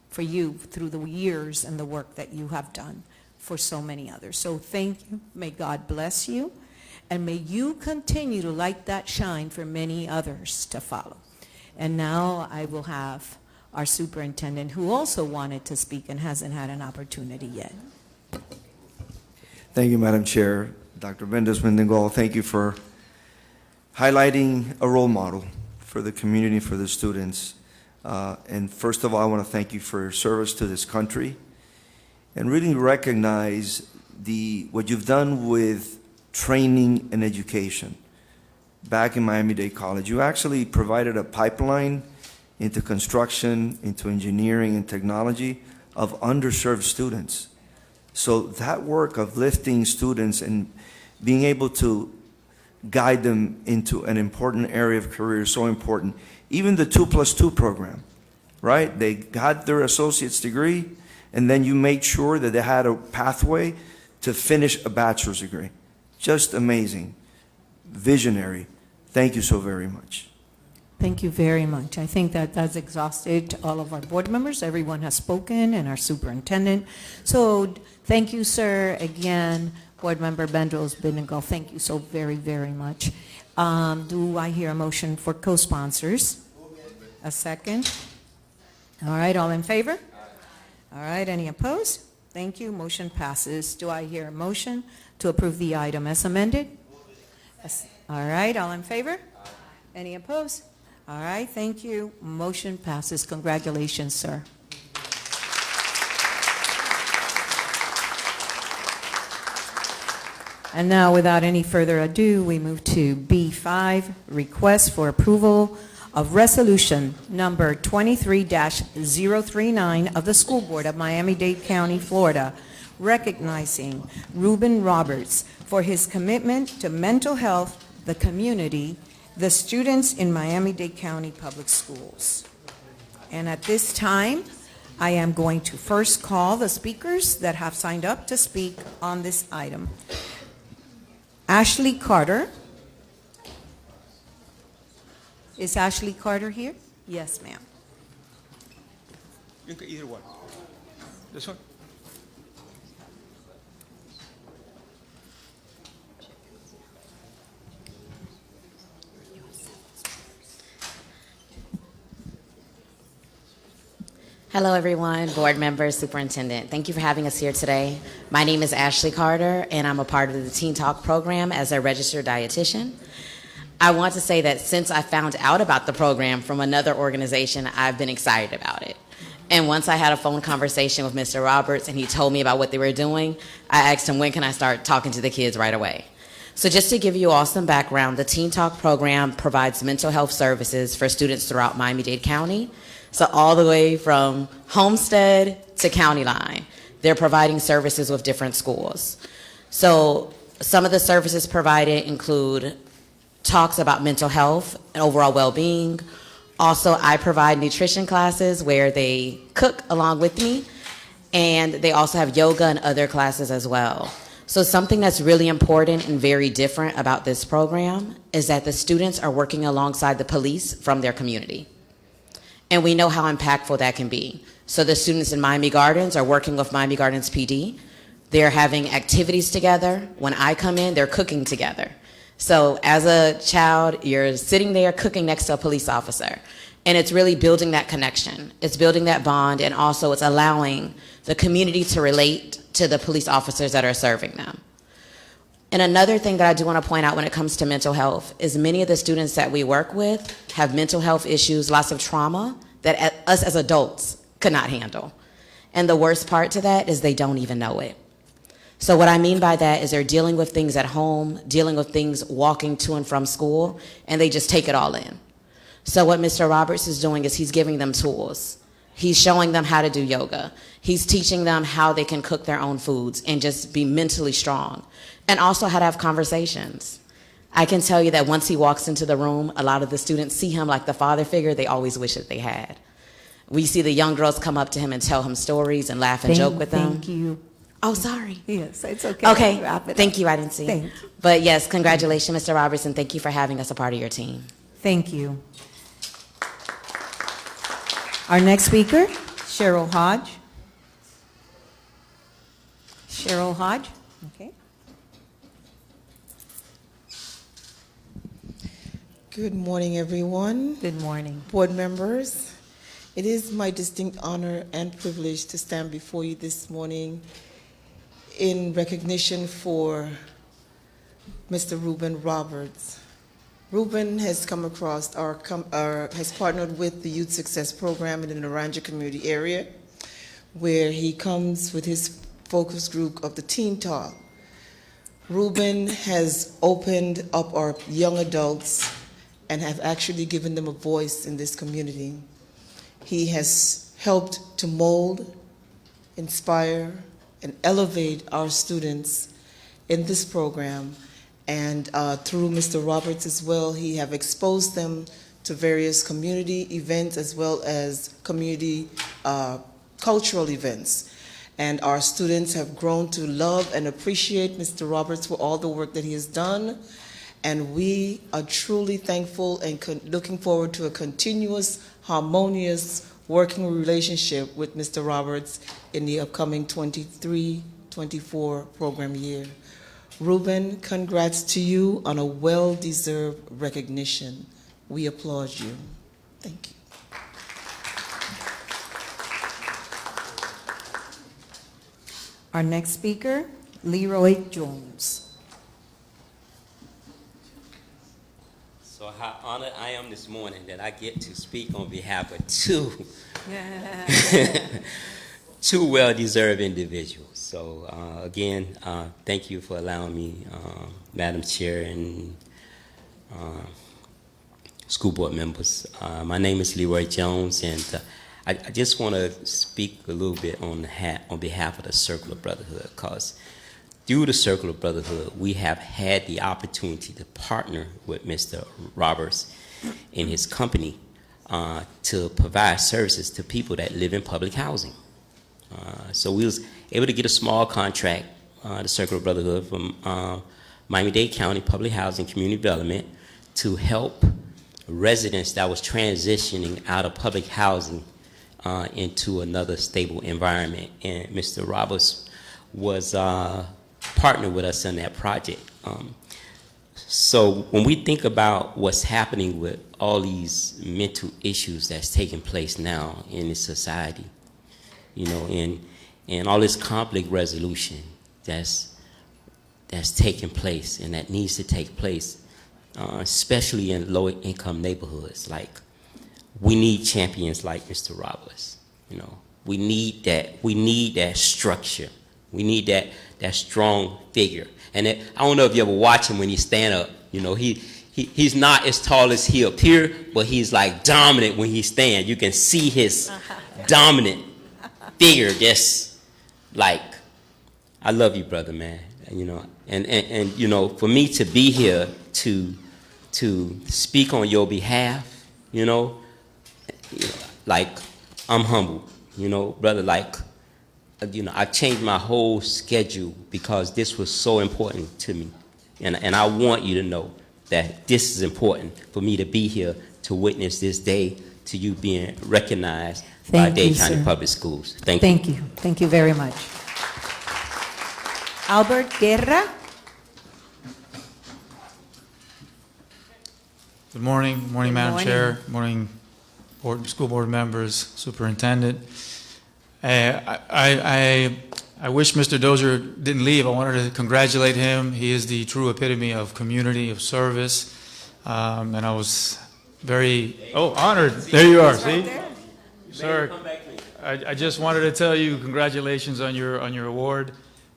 for you through the years and the work that you have done for so many others. So thank you. May God bless you. And may you continue to light that shine for many others to follow. And now I will have our superintendent, who also wanted to speak and hasn't had an opportunity yet. Thank you, Madam Chair. Dr. Bendros Mendengo, thank you for highlighting a role model for the community, for the students. And first of all, I want to thank you for your service to this country and really recognize what you've done with training and education. Back in Miami-Dade College, you actually provided a pipeline into construction, into engineering and technology of underserved students. So that work of lifting students and being able to guide them into an important area of career is so important. Even the 2+2 program, right? They got their associate's degree, and then you made sure that they had a pathway to finish a bachelor's degree. Just amazing. Visionary. Thank you so very much. Thank you very much. I think that that's exhausted all of our board members. Everyone has spoken, and our superintendent. So thank you, sir. Again, Board Member Bendros Mendengo, thank you so very, very much. Do I hear a motion for co-sponsors? A second? All right, all in favor? All right, any opposed? Thank you. Motion passes. Do I hear a motion to approve the item as amended? All right, all in favor? Any opposed? All right, thank you. Motion passes. Congratulations, sir. And now, without any further ado, we move to B5, request for approval of resolution number 23-039 of the School Board of Miami-Dade County, Florida, recognizing Reuben Roberts for his commitment to mental health, the community, the students in Miami-Dade County Public Schools. And at this time, I am going to first call the speakers that have signed up to speak on this item. Ashley Carter. Is Ashley Carter here? Yes, ma'am. You can either one. This one? Hello, everyone, board members, superintendent. Thank you for having us here today. My name is Ashley Carter, and I'm a part of the Teen Talk program as a registered dietitian. I want to say that since I found out about the program from another organization, I've been excited about it. And once I had a phone conversation with Mr. Roberts and he told me about what they were doing, I asked him, when can I start talking to the kids right away? So just to give you all some background, the Teen Talk program provides mental health services for students throughout Miami-Dade County. So all the way from Homestead to County Line, they're providing services with different schools. So some of the services provided include talks about mental health and overall well-being. Also, I provide nutrition classes where they cook along with me, and they also have yoga and other classes as well. So something that's really important and very different about this program is that the students are working alongside the police from their community. And we know how impactful that can be. So the students in Miami Gardens are working with Miami Gardens PD. They're having activities together. When I come in, they're cooking together. So as a child, you're sitting there cooking next to a police officer. And it's really building that connection. It's building that bond, and also it's allowing the community to relate to the police officers that are serving them. And another thing that I do want to point out when it comes to mental health is many of the students that we work with have mental health issues, lots of trauma that us as adults could not handle. And the worst part to that is they don't even know it. So what I mean by that is they're dealing with things at home, dealing with things walking to and from school, and they just take it all in. So what Mr. Roberts is doing is he's giving them tools. He's showing them how to do yoga. He's teaching them how they can cook their own foods and just be mentally strong, and also how to have conversations. I can tell you that once he walks into the room, a lot of the students see him like the father figure they always wish that they had. We see the young girls come up to him and tell him stories and laugh and joke with them. Thank you. Oh, sorry. Yes, it's okay. Okay, Wrap it thank up. you, I didn't see. Thank you. But yes, congratulations, Mr. Roberts, and thank you for having us a part of your team. Thank you. Our next speaker, Cheryl Hodge. Cheryl Hodge, okay. Good morning, everyone. Good morning. Board members, it is my distinct honor and privilege to stand before you this morning in recognition for Mr. Reuben Roberts. Reuben has come across has partnered with the Youth Success Program in the Naranja community area, where he comes with his focus group of the Teen Talk. Reuben has opened up our young adults and have actually given them a voice in this community. He has helped to mold, inspire, and elevate our students in this program. And through Mr. Roberts as well, he have exposed them to various community events as well as community cultural events. And our students have grown to love and appreciate Mr. Roberts for all the work that he has done. And we are truly thankful and looking forward to a continuous, harmonious working relationship with Mr. Roberts in the upcoming 23-24 program year. Reuben, congrats to you on a well-deserved recognition. We applaud you. Thank you. Our next speaker, Leroy Jones. So how honored I am this morning that I get to speak on behalf of two well-deserved individuals. So again, thank you for allowing me, Madam Chair and school board members. My name is Leroy Jones, and I just want to speak a little bit on behalf of the Circle of Brotherhood, because through the Circle of Brotherhood, we have had the opportunity to partner with Mr. Roberts and his company to provide services to people that live in public housing. So we was able to get a small contract, the Circle of Brotherhood, from Miami-Dade County Public Housing Community Development to help residents that was transitioning out of public housing into another stable environment. And Mr. Roberts was partnered with us in that project. So when we think about what's happening with all these mental issues that's taking place now in this society, you know, and all this conflict resolution that's taking place and that needs to take place, especially in low-income neighborhoods. Like, we need champions like Mr. Roberts. You know, we need that structure We need that strong figure. And I don't know if you ever watch him when he stand up. You know, he's not as tall as he appear, but he's like dominant when he stand. You can see his dominant figure. Just like, I love you, brother, man. You know, and you know, for me to be here to speak on your behalf, you know, like, I'm humble, you know, brother. Like, you know, I changed my whole schedule because this was so important to me. And I want you to know that this is important for me to be here to witness this day to you being recognized by Dade County Public Schools. Thank you. Thank you. Thank you very much. Albert Guerra. Good morning. Good morning, Good Madam morning. Chair. Good morning, school board members, superintendent. I wish Mr. Dozier didn't leave. I wanted to congratulate him. He is the true epitome of community, of service. And I was very, honored. There you are, see? Sir, I just wanted to tell you congratulations on your award,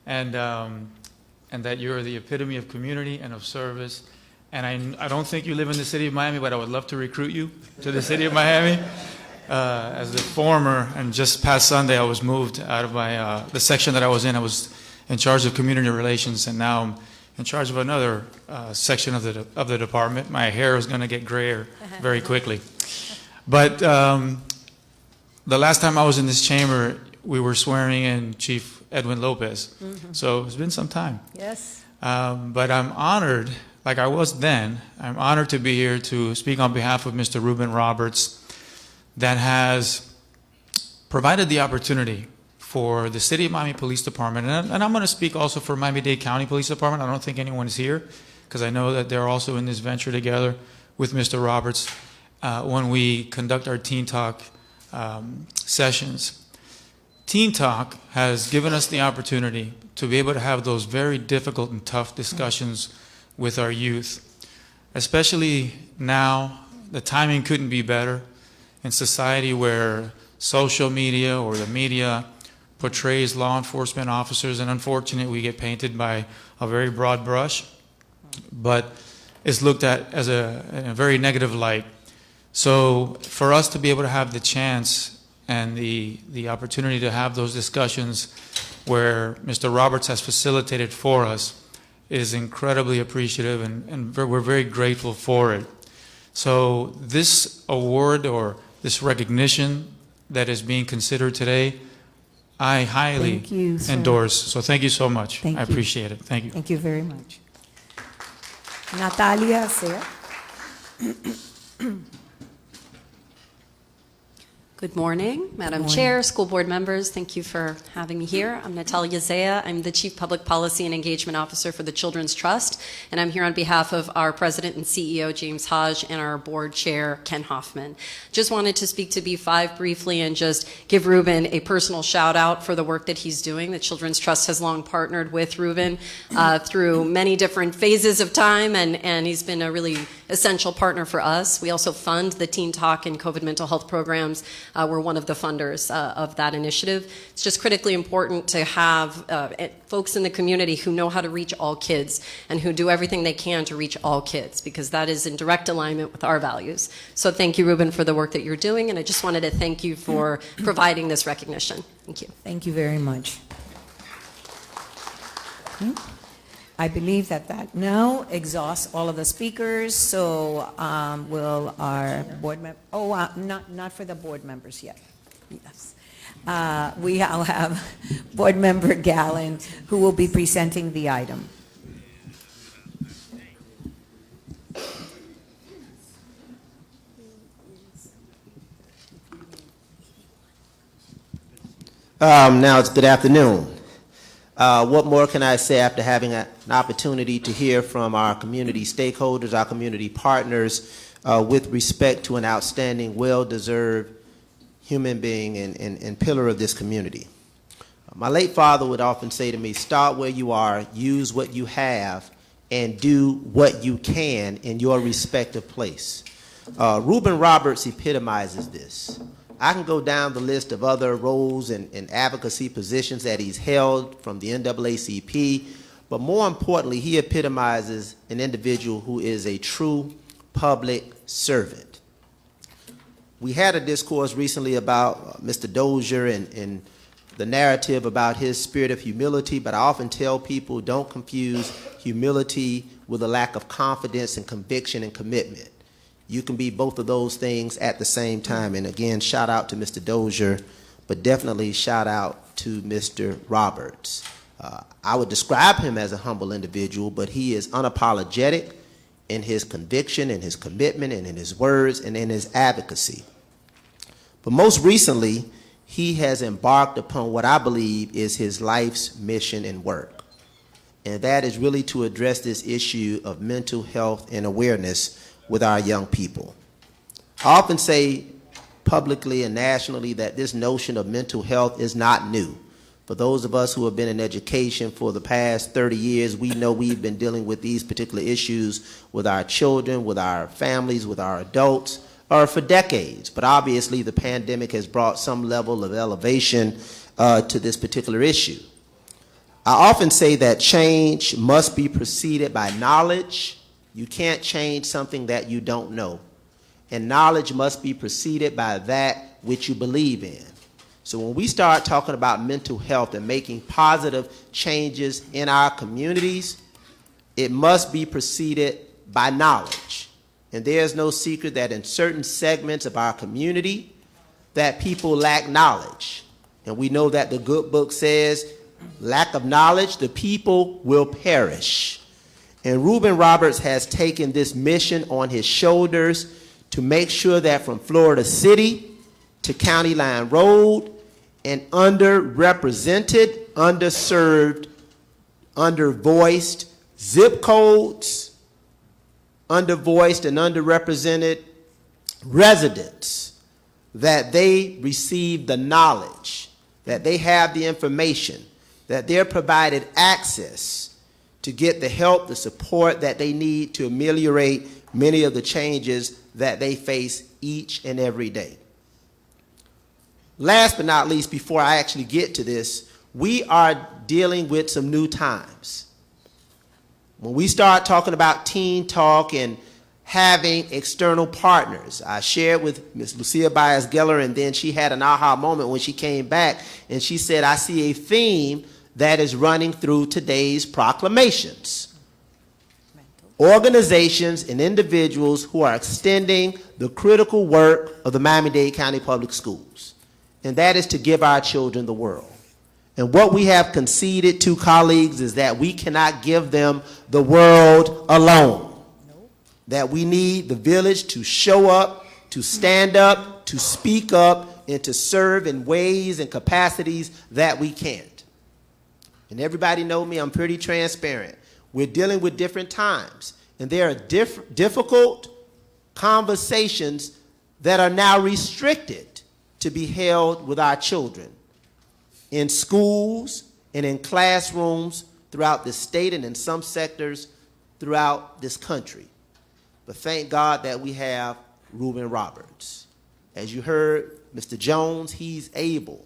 and that you're the epitome of community and of service. And I don't think you live in the city of Miami, but I would love to recruit you to the city of Miami. As the former, and just past Sunday, I was moved out of my the section that I was in. I was in charge of community relations, and now I'm in charge of another section of the department. My hair is going to get grayer very quickly. But the last time I was in this chamber, we were swearing in Chief Edwin Lopez. So it's been some time. Yes. But I'm honored, like I was then, I'm honored to be here to speak on behalf of Mr. Ruben Roberts, that has provided the opportunity for the City of Miami Police Department, and I'm going to speak also for Miami-Dade County Police Department. I don't think anyone is here, because I know that they're also in this venture together with Mr. Roberts when we conduct our Teen Talk sessions. Teen Talk has given us the opportunity to be able to have those very difficult and tough discussions with our youth, especially now. The timing couldn't be better in society where social media or the media portrays law enforcement officers, and unfortunately we get painted by a very broad brush, but it's looked at as in a very negative light. So for us to be able to have the chance and the opportunity to have those discussions where Mr. Roberts has facilitated for us is incredibly appreciative, and we're very grateful for it. So this award, or this recognition that is being considered today, I highly endorse. So thank you so much. I appreciate it. Thank you. Thank you very much. Natalia Sea. Good morning, Madam Chair, school board members. Thank you for having me here. I'm Natalia Zea. I'm the Chief Public Policy and Engagement Officer for the Children's Trust, and I'm here on behalf of our President and CEO, James Hodge, and our Board Chair, Ken Hoffman. Just wanted to speak to B5 briefly and just give Ruben a personal shout out for the work that he's doing. The Children's Trust has long partnered with Ruben through many different phases of time, and he's been a really essential partner for us. We also fund the Teen Talk and COVID mental health programs. We're one of the funders of that initiative. It's just critically important to have folks in the community who know how to reach all kids and who do everything they can to reach all kids, because that is in direct alignment with our values. So thank you, Ruben, for the work that you're doing, and I just wanted to thank you for providing this recognition. Thank you. Thank you very much. Okay. I believe that now exhausts all of the speakers, so will our board member, not for the board members yet. Yes. We will have Board Member Gallen, who will be presenting the item. Now it's good afternoon. What more can I say after having an opportunity to hear from our community stakeholders, our community partners, with respect to an outstanding, well-deserved human being and pillar of this community. My late father would often say to me, start where you are, use what you have, and do what you can in your respective place. Ruben Roberts epitomizes this. I can go down the list of other roles and advocacy positions that he's held from the NAACP, but more importantly, he epitomizes an individual who is a true public servant. We had a discourse recently about Mr. Dozier and the narrative about his spirit of humility, but I often tell people don't confuse humility with a lack of confidence and conviction and commitment. You can be both of those things at the same time. And again, shout out to Mr. Dozier, but definitely shout out to Mr. Roberts. I would describe him as a humble individual, but he is unapologetic in his conviction, in his commitment, and in his words, and in his advocacy. But most recently, he has embarked upon what I believe is his life's mission and work. And that is really to address this issue of mental health and awareness with our young people. I often say publicly and nationally that this notion of mental health is not new. For those of us who have been in education for the past 30 years, we know we've been dealing with these particular issues with our children, with our families, with our adults, or for decades. But obviously the pandemic has brought some level of elevation to this particular issue. I often say that change must be preceded by knowledge. You can't change something that you don't know. And knowledge must be preceded by that which you believe in. So when we start talking about mental health and making positive changes in our communities, it must be preceded by knowledge. And there's no secret that in certain segments of our community that people lack knowledge. And we know that the good book says, lack of knowledge, the people will perish. And Reuben Roberts has taken this mission on his shoulders to make sure that from Florida City to County Line Road and underrepresented, underserved, undervoiced zip codes, undervoiced and underrepresented residents, that they receive the knowledge, that they have the information, that they're provided access to get the help, the support that they need to ameliorate many of the changes that they face each and every day. Last but not least, before I actually get to this, we are dealing with some new times. When we start talking about teen talk and having external partners, I shared with Ms. Lucia Baez-Geller, and then she had an aha moment when she came back, and she said, I see a theme that is running through today's proclamations. Organizations and individuals who are extending the critical work of the Miami-Dade County Public Schools, and that is to give our children the world. And what we have conceded to colleagues is that we cannot give them the world alone. That we need the village to show up, to stand up, to speak up, and to serve in ways and capacities that we can't. And everybody know me, I'm pretty transparent. We're dealing with different times, and there are difficult conversations that are now restricted to be held with our children in schools and in classrooms throughout the state and in some sectors throughout this country. But thank God that we have Reuben Roberts. As you heard, Mr. Jones, he's able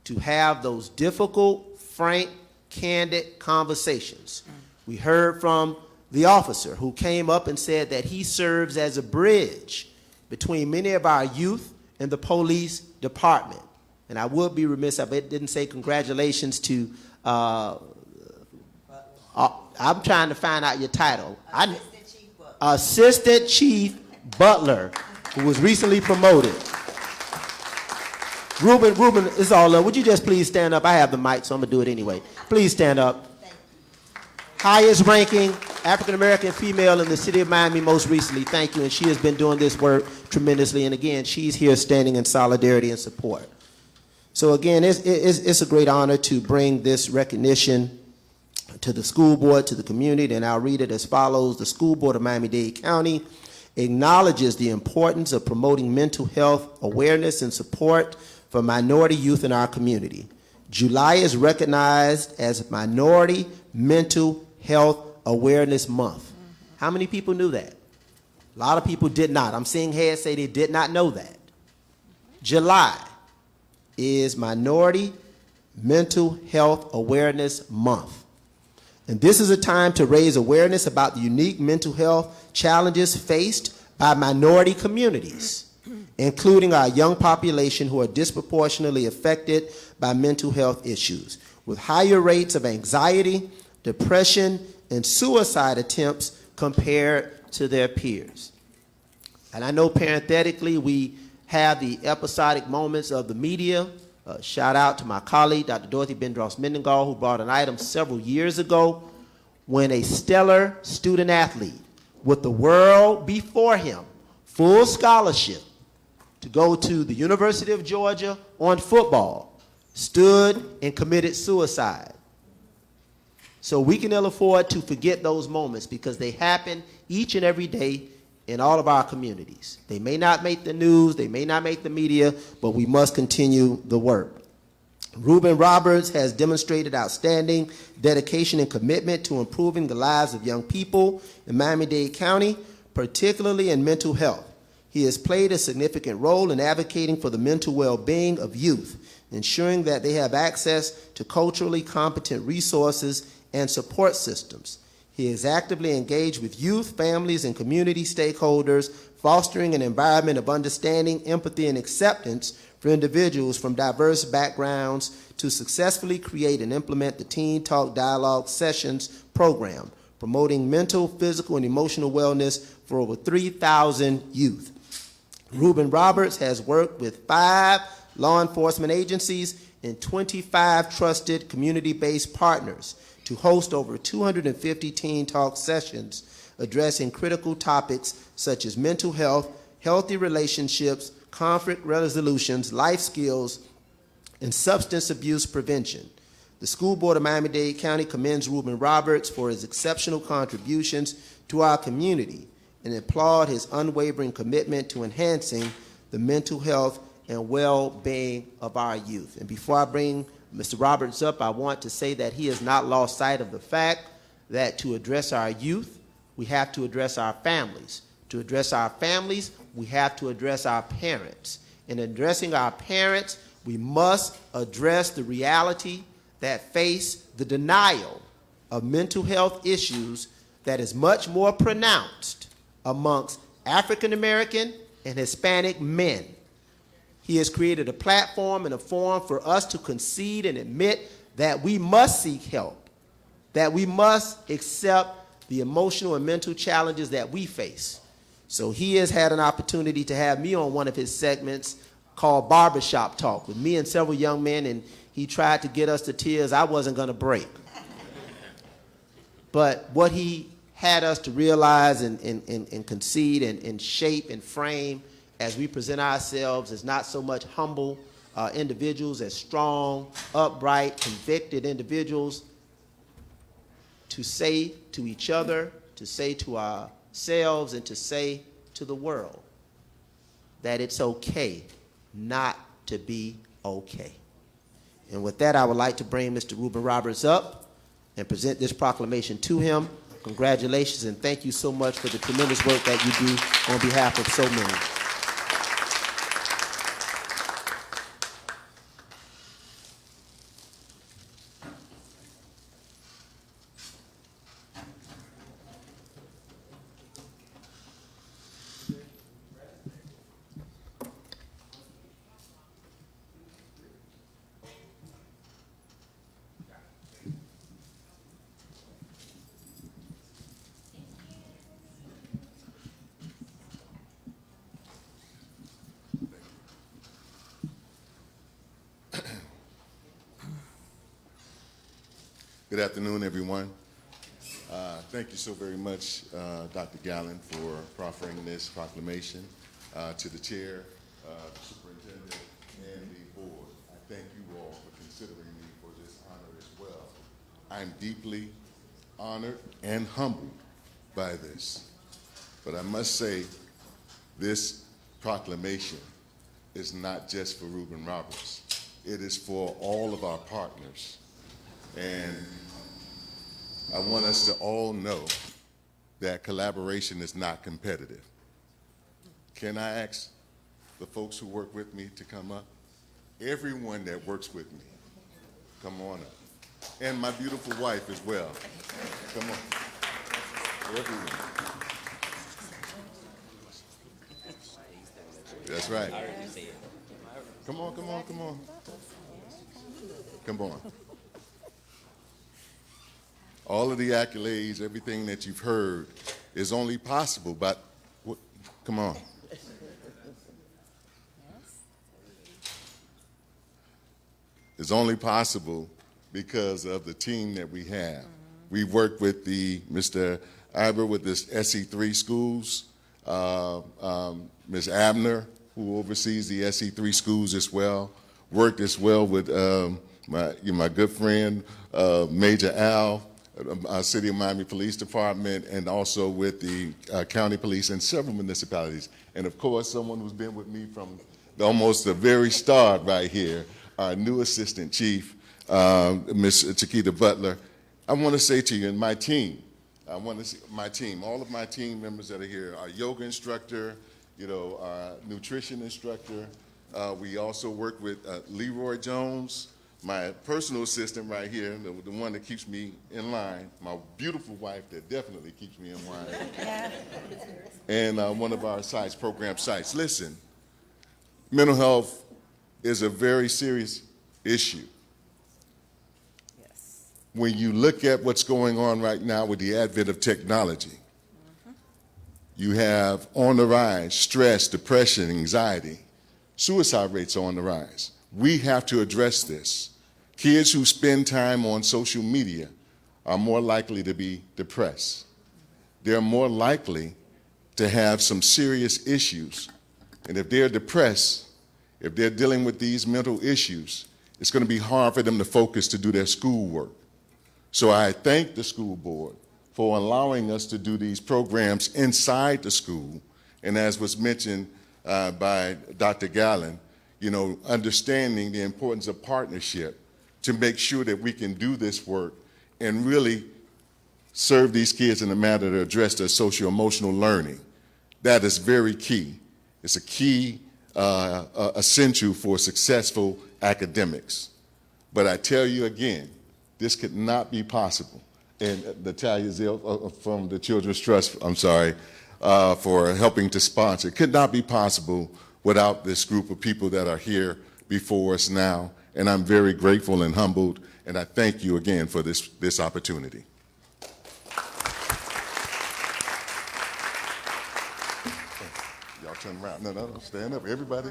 to have those difficult, frank, candid conversations. We heard from the officer who came up and said that he serves as a bridge between many of our youth and the police department. And I would be remiss if I didn't say congratulations to, I'm trying to find out your title. Assistant Chief Butler, who was recently promoted. Reuben, it's all up. Would you just please stand up? I have the mic, so I'm going to do it anyway. Please stand up. Highest ranking African-American female in the city of Miami most recently. Thank you. And she has been doing this work tremendously. And again, she's here standing in solidarity and support. So again, it's a great honor to bring this recognition to the school board, to the community, and I'll read it as follows. The School Board of Miami-Dade County acknowledges the importance of promoting mental health awareness and support for minority youth in our community. July is recognized as Minority Mental Health Awareness Month. How many people knew that? A lot of people did not. I'm seeing heads say they did not know that. July is Minority Mental Health Awareness Month. And this is a time to raise awareness about the unique mental health challenges faced by minority communities, including our young population who are disproportionately affected by mental health issues, with higher rates of anxiety, depression, and suicide attempts compared to their peers. And I know parenthetically we have the episodic moments of the media. Shout out to my colleague, Dr. Dorothy Bendross-Mendengal, who brought an item several years ago when a stellar student athlete with the world before him, full scholarship to go to the University of Georgia on football, stood and committed suicide. So we can ill afford to forget those moments because they happen each and every day in all of our communities. They may not make the news, they may not make the media, but we must continue the work. Reuben Roberts has demonstrated outstanding dedication and commitment to improving the lives of young people in Miami-Dade County, particularly in mental health. He has played a significant role in advocating for the mental well-being of youth, ensuring that they have access to culturally competent resources and support systems. He is actively engaged with youth, families, and community stakeholders, fostering an environment of understanding, empathy, and acceptance for individuals from diverse backgrounds to successfully create and implement the Teen Talk Dialogue Sessions program, promoting mental, physical, and emotional wellness for over 3,000 youth. Reuben Roberts has worked with 5 law enforcement agencies and 25 trusted community-based partners to host over 250 Teen Talk sessions addressing critical topics such as mental health, healthy relationships, conflict resolutions, life skills, and substance abuse prevention. The School Board of Miami-Dade County commends Reuben Roberts for his exceptional contributions to our community and applaud his unwavering commitment to enhancing the mental health and well-being of our youth. And before I bring Mr. Roberts up, I want to say that he has not lost sight of the fact that to address our youth, we have to address our families. To address our families, we have to address our parents. In addressing our parents, we must address the reality that face the denial of mental health issues that is much more pronounced amongst African American and Hispanic men. He has created a platform and a forum for us to concede and admit that we must seek help, that we must accept the emotional and mental challenges that we face. So he has had an opportunity to have me on one of his segments called Barbershop Talk with me and several young men, and he tried to get us to tears I wasn't going to break. But what he had us to realize and concede and shape and frame as we present ourselves as not so much humble individuals, as strong, upright, convicted individuals, to say to each other, to say to ourselves, and to say to the world that it's okay not to be okay. And with that, I would like to bring Mr. Reuben Roberts up and present this proclamation to him. Congratulations and thank you so much for the tremendous work that you do on behalf of so many. Good afternoon, everyone. Thank you so very much, Dr. Gallen, for proffering this proclamation to the chair, the superintendent, and the board. I thank you all for considering me for this honor as well. I'm deeply honored and humbled by this. But I must say, this proclamation is not just for Reuben Roberts. It is for all of our partners. And I want us to all know that collaboration is not competitive. Can I ask the folks who work with me to come up. Everyone that works with me, come on up. And my beautiful wife as well. Come on. Everyone. That's right. Come on, come on, come on. Come on. All of the accolades, everything that you've heard is only possible, but come on. It's only possible because of the team that we have. We've worked with Mr. Iber with this SE3 schools, Ms. Abner, who oversees the SE3 schools as well, worked as well with my good friend, Major Al, City of Miami Police Department, and also with the county police and several municipalities. And of course, someone who's been with me from almost the very start right here, our new assistant chief, Ms. Chiquita Butler. I want to say to you and my team, all of my team members that are here, our yoga instructor, our nutrition instructor. We also work with Leroy Jones, my personal assistant right here, the one that keeps me in line, my beautiful wife that definitely keeps me in line, and one of our sites, program sites. Listen, mental health is a very serious issue. When you look at what's going on right now with the advent of technology, you have on the rise stress, depression, anxiety. Suicide rates are on the rise. We have to address this. Kids who spend time on social media are more likely to be depressed. They're more likely to have some serious issues. And if they're depressed, if they're dealing with these mental issues, it's going to be hard for them to focus to do their schoolwork. So I thank the school board for allowing us to do these programs inside the school. And as was mentioned by Dr. Gallen, understanding the importance of partnership to make sure that we can do this work and really serve these kids in a manner to address their socio-emotional learning. That is very key. It's a key essential for successful academics. But I tell you again, this could not be possible. And Natalia Zill from the Children's Trust, I'm sorry, for helping to sponsor. It could not be possible without this group of people that are here before us now. And I'm very grateful and humbled, and I thank you again for this opportunity. Y'all turn around. No, stand up, everybody.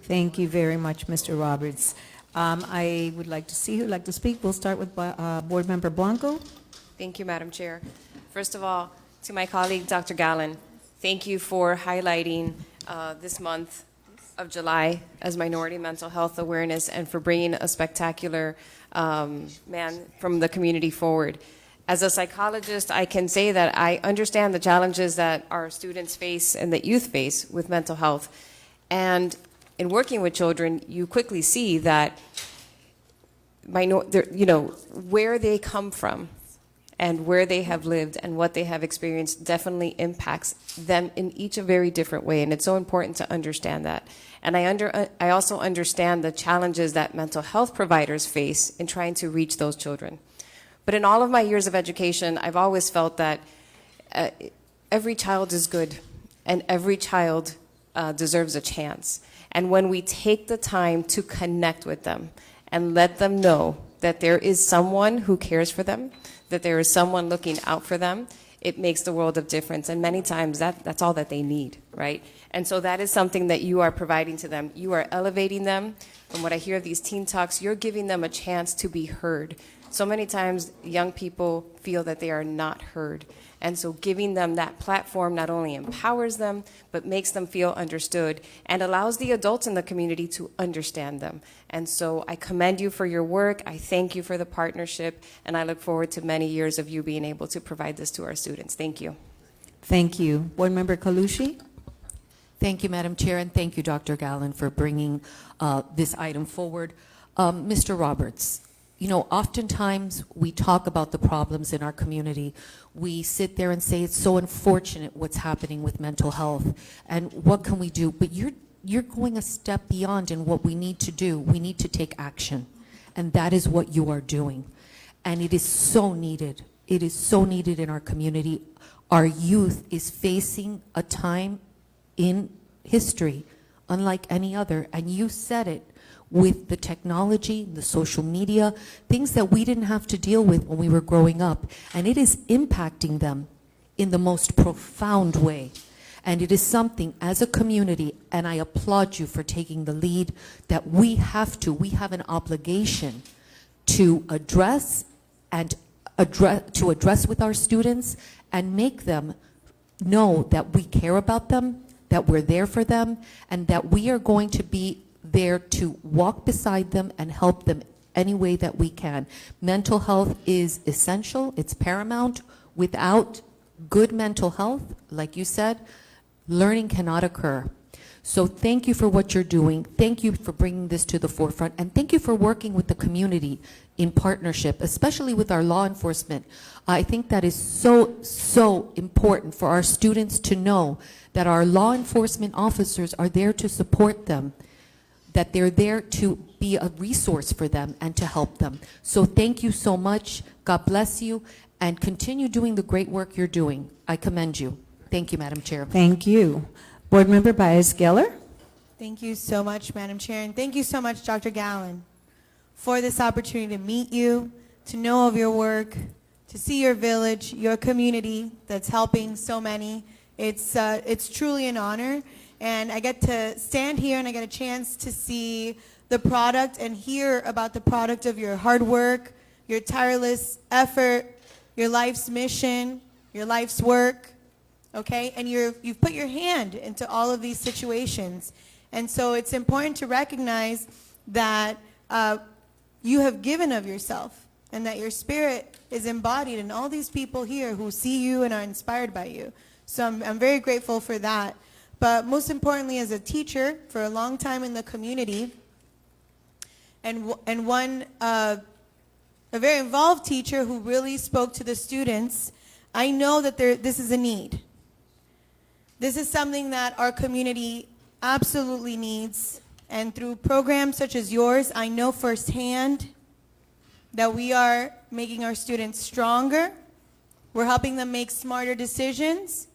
Thank you very much, Mr. Roberts. I would like to see who'd like to speak. We'll start with Board Member Blanco. Thank you, Madam Chair. First of all, to my colleague, Dr. Gallen, thank you for highlighting this month of July as Minority Mental Health Awareness and for bringing a spectacular man from the community forward. As a psychologist, I can say that I understand the challenges that our students face and that youth face with mental health. And in working with children, you quickly see that where they come from and where they have lived and what they have experienced definitely impacts them in each a very different way. And it's so important to understand that. And I also understand the challenges that mental health providers face in trying to reach those children. But in all of my years of education, I've always felt that every child is good and every child deserves a chance. And when we take the time to connect with them and let them know that there is someone who cares for them, that there is someone looking out for them, it makes the world of difference. And many times that's all that they need, right? And so that is something that you are providing to them. You are elevating them. From what I hear of these teen talks, you're giving them a chance to be heard. So many times young people feel that they are not heard. And so giving them that platform not only empowers them, but makes them feel understood and allows the adults in the community to understand them. And so I commend you for your work. I thank you for the partnership, and I look forward to many years of you being able to provide this to our students. Thank you. Thank you. Board Member Kalushi. Thank you, Madam Chair, and thank you, Dr. Gallen, for bringing this item forward. Mr. Roberts, oftentimes we talk about the problems in our community. We sit there and say it's so unfortunate what's happening with mental health and what can we do? But you're you're going a step beyond in what we need to do. We need to take action. And that is what you are doing. And it is so needed. It is so needed in our community. Our youth is facing a time in history unlike any other. And you said it, with the technology, the social media, things that we didn't have to deal with when we were growing up. And it is impacting them in the most profound way. And it is something, as a community, and I applaud you for taking the lead, that we have an obligation to address with our students and make them know that we care about them, that we're there for them, and that we are going to be there to walk beside them and help them any way that we can. Mental health is essential, it's paramount. Without good mental health, like you said, learning cannot occur. So thank you for what you're doing. Thank you for bringing this to the forefront. And thank you for working with the community in partnership, especially with our law enforcement. I think that is so important for our students to know that our law enforcement officers are there to support them, that they're there to be a resource for them and to help them. So thank you so much. God bless you. And continue doing the great work you're doing. I commend you. Thank you, Madam Chair. Thank you. Board Member Baez-Geller. Thank you so much, Madam Chair, and thank you so much, Dr. Gallen, for this opportunity to meet you, to know of your work, to see your village, your community that's helping so many. It's truly an honor, and I get to stand here and I get a chance to see the product and hear about the product of your hard work, your tireless effort, your life's mission, your life's work. Okay, and you've put your hand into all of these situations. And so it's important to recognize that you have given of yourself and that your spirit is embodied in all these people here who see you and are inspired by you. So I'm very grateful for that. But most importantly, as a teacher for a long time in the community, and a very involved teacher who really spoke to the students, I know that this is a need. This is something that our community absolutely needs, and through programs such as yours, I know firsthand that we are making our students stronger, we're helping them make smarter decisions,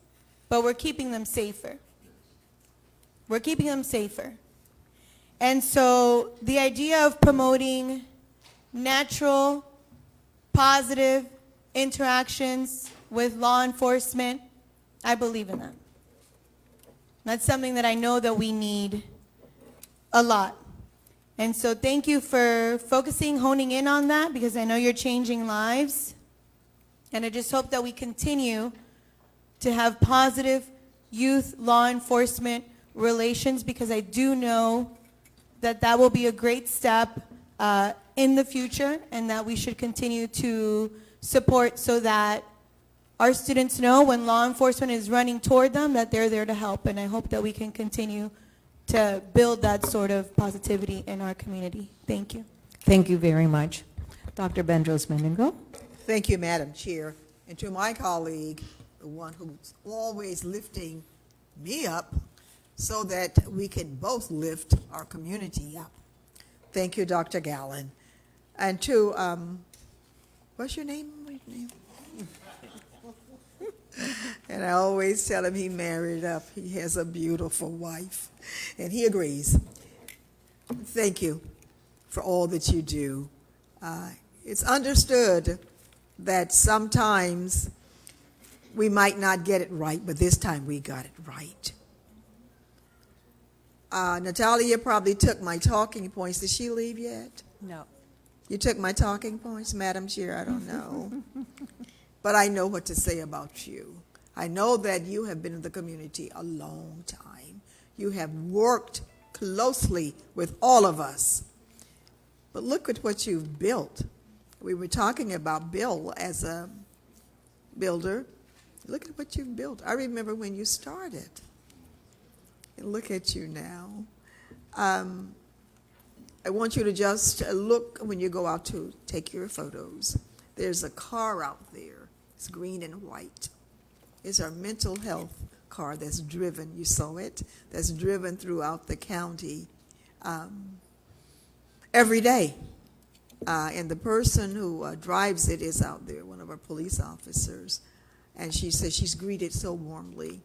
but we're keeping them safer. We're keeping them safer. And so the idea of promoting natural, positive interactions with law enforcement, I believe in that. That's something that I know that we need a lot. And so thank you for focusing, honing in on that, because I know you're changing lives. And I just hope that we continue to have positive youth law enforcement relations, because I do know that that will be a great step in the future, and that we should continue to support so that our students know when law enforcement is running toward them that they're there to help. And I hope that we can continue to build that sort of positivity in our community. Thank you. Thank you very much. Dr. Bendros-Mendengo. Thank you, Madam Chair. And to my colleague, the one who's always lifting me up so that we can both lift our community up. Thank you, Dr. Gallen. And to, what's your name? And I always tell him he married up. He has a beautiful wife, and he agrees. Thank you for all that you do. It's understood that sometimes we might not get it right, but this time we got it right. Natalia probably took my talking points. Did she leave yet? No. You took my talking points, Madam Chair? I don't know. But I know what to say about you. I know that you have been in the community a long time. You have worked closely with all of us. But look at what you've built. We were talking about Bill as a builder. Look at what you've built. I remember when you started. And look at you now. I want you to just look when you go out to take your photos. There's a car out there. It's green and white. It's our mental health car that's driven, you saw it, that's driven throughout the county every day. And the person who drives it is out there, one of our police officers. And she says she's greeted so warmly.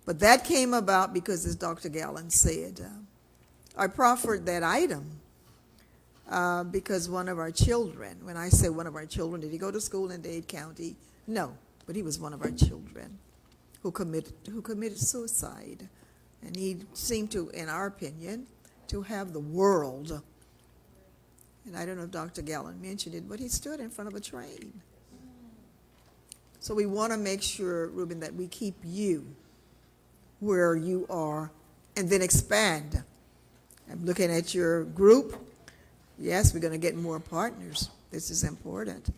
But that came about because, as Dr. Gallen said, I proffered that item because one of our children, when I say one of our children, did he go to school in Dade County? No, but he was one of our children who committed suicide. And he seemed to, in our opinion, to have the world. And I don't know if Dr. Gallen mentioned it, but he stood in front of a train. So we want to make sure, Ruben, that we keep you where you are and then expand. I'm looking at your group. Yes, we're going to get more partners. This is important.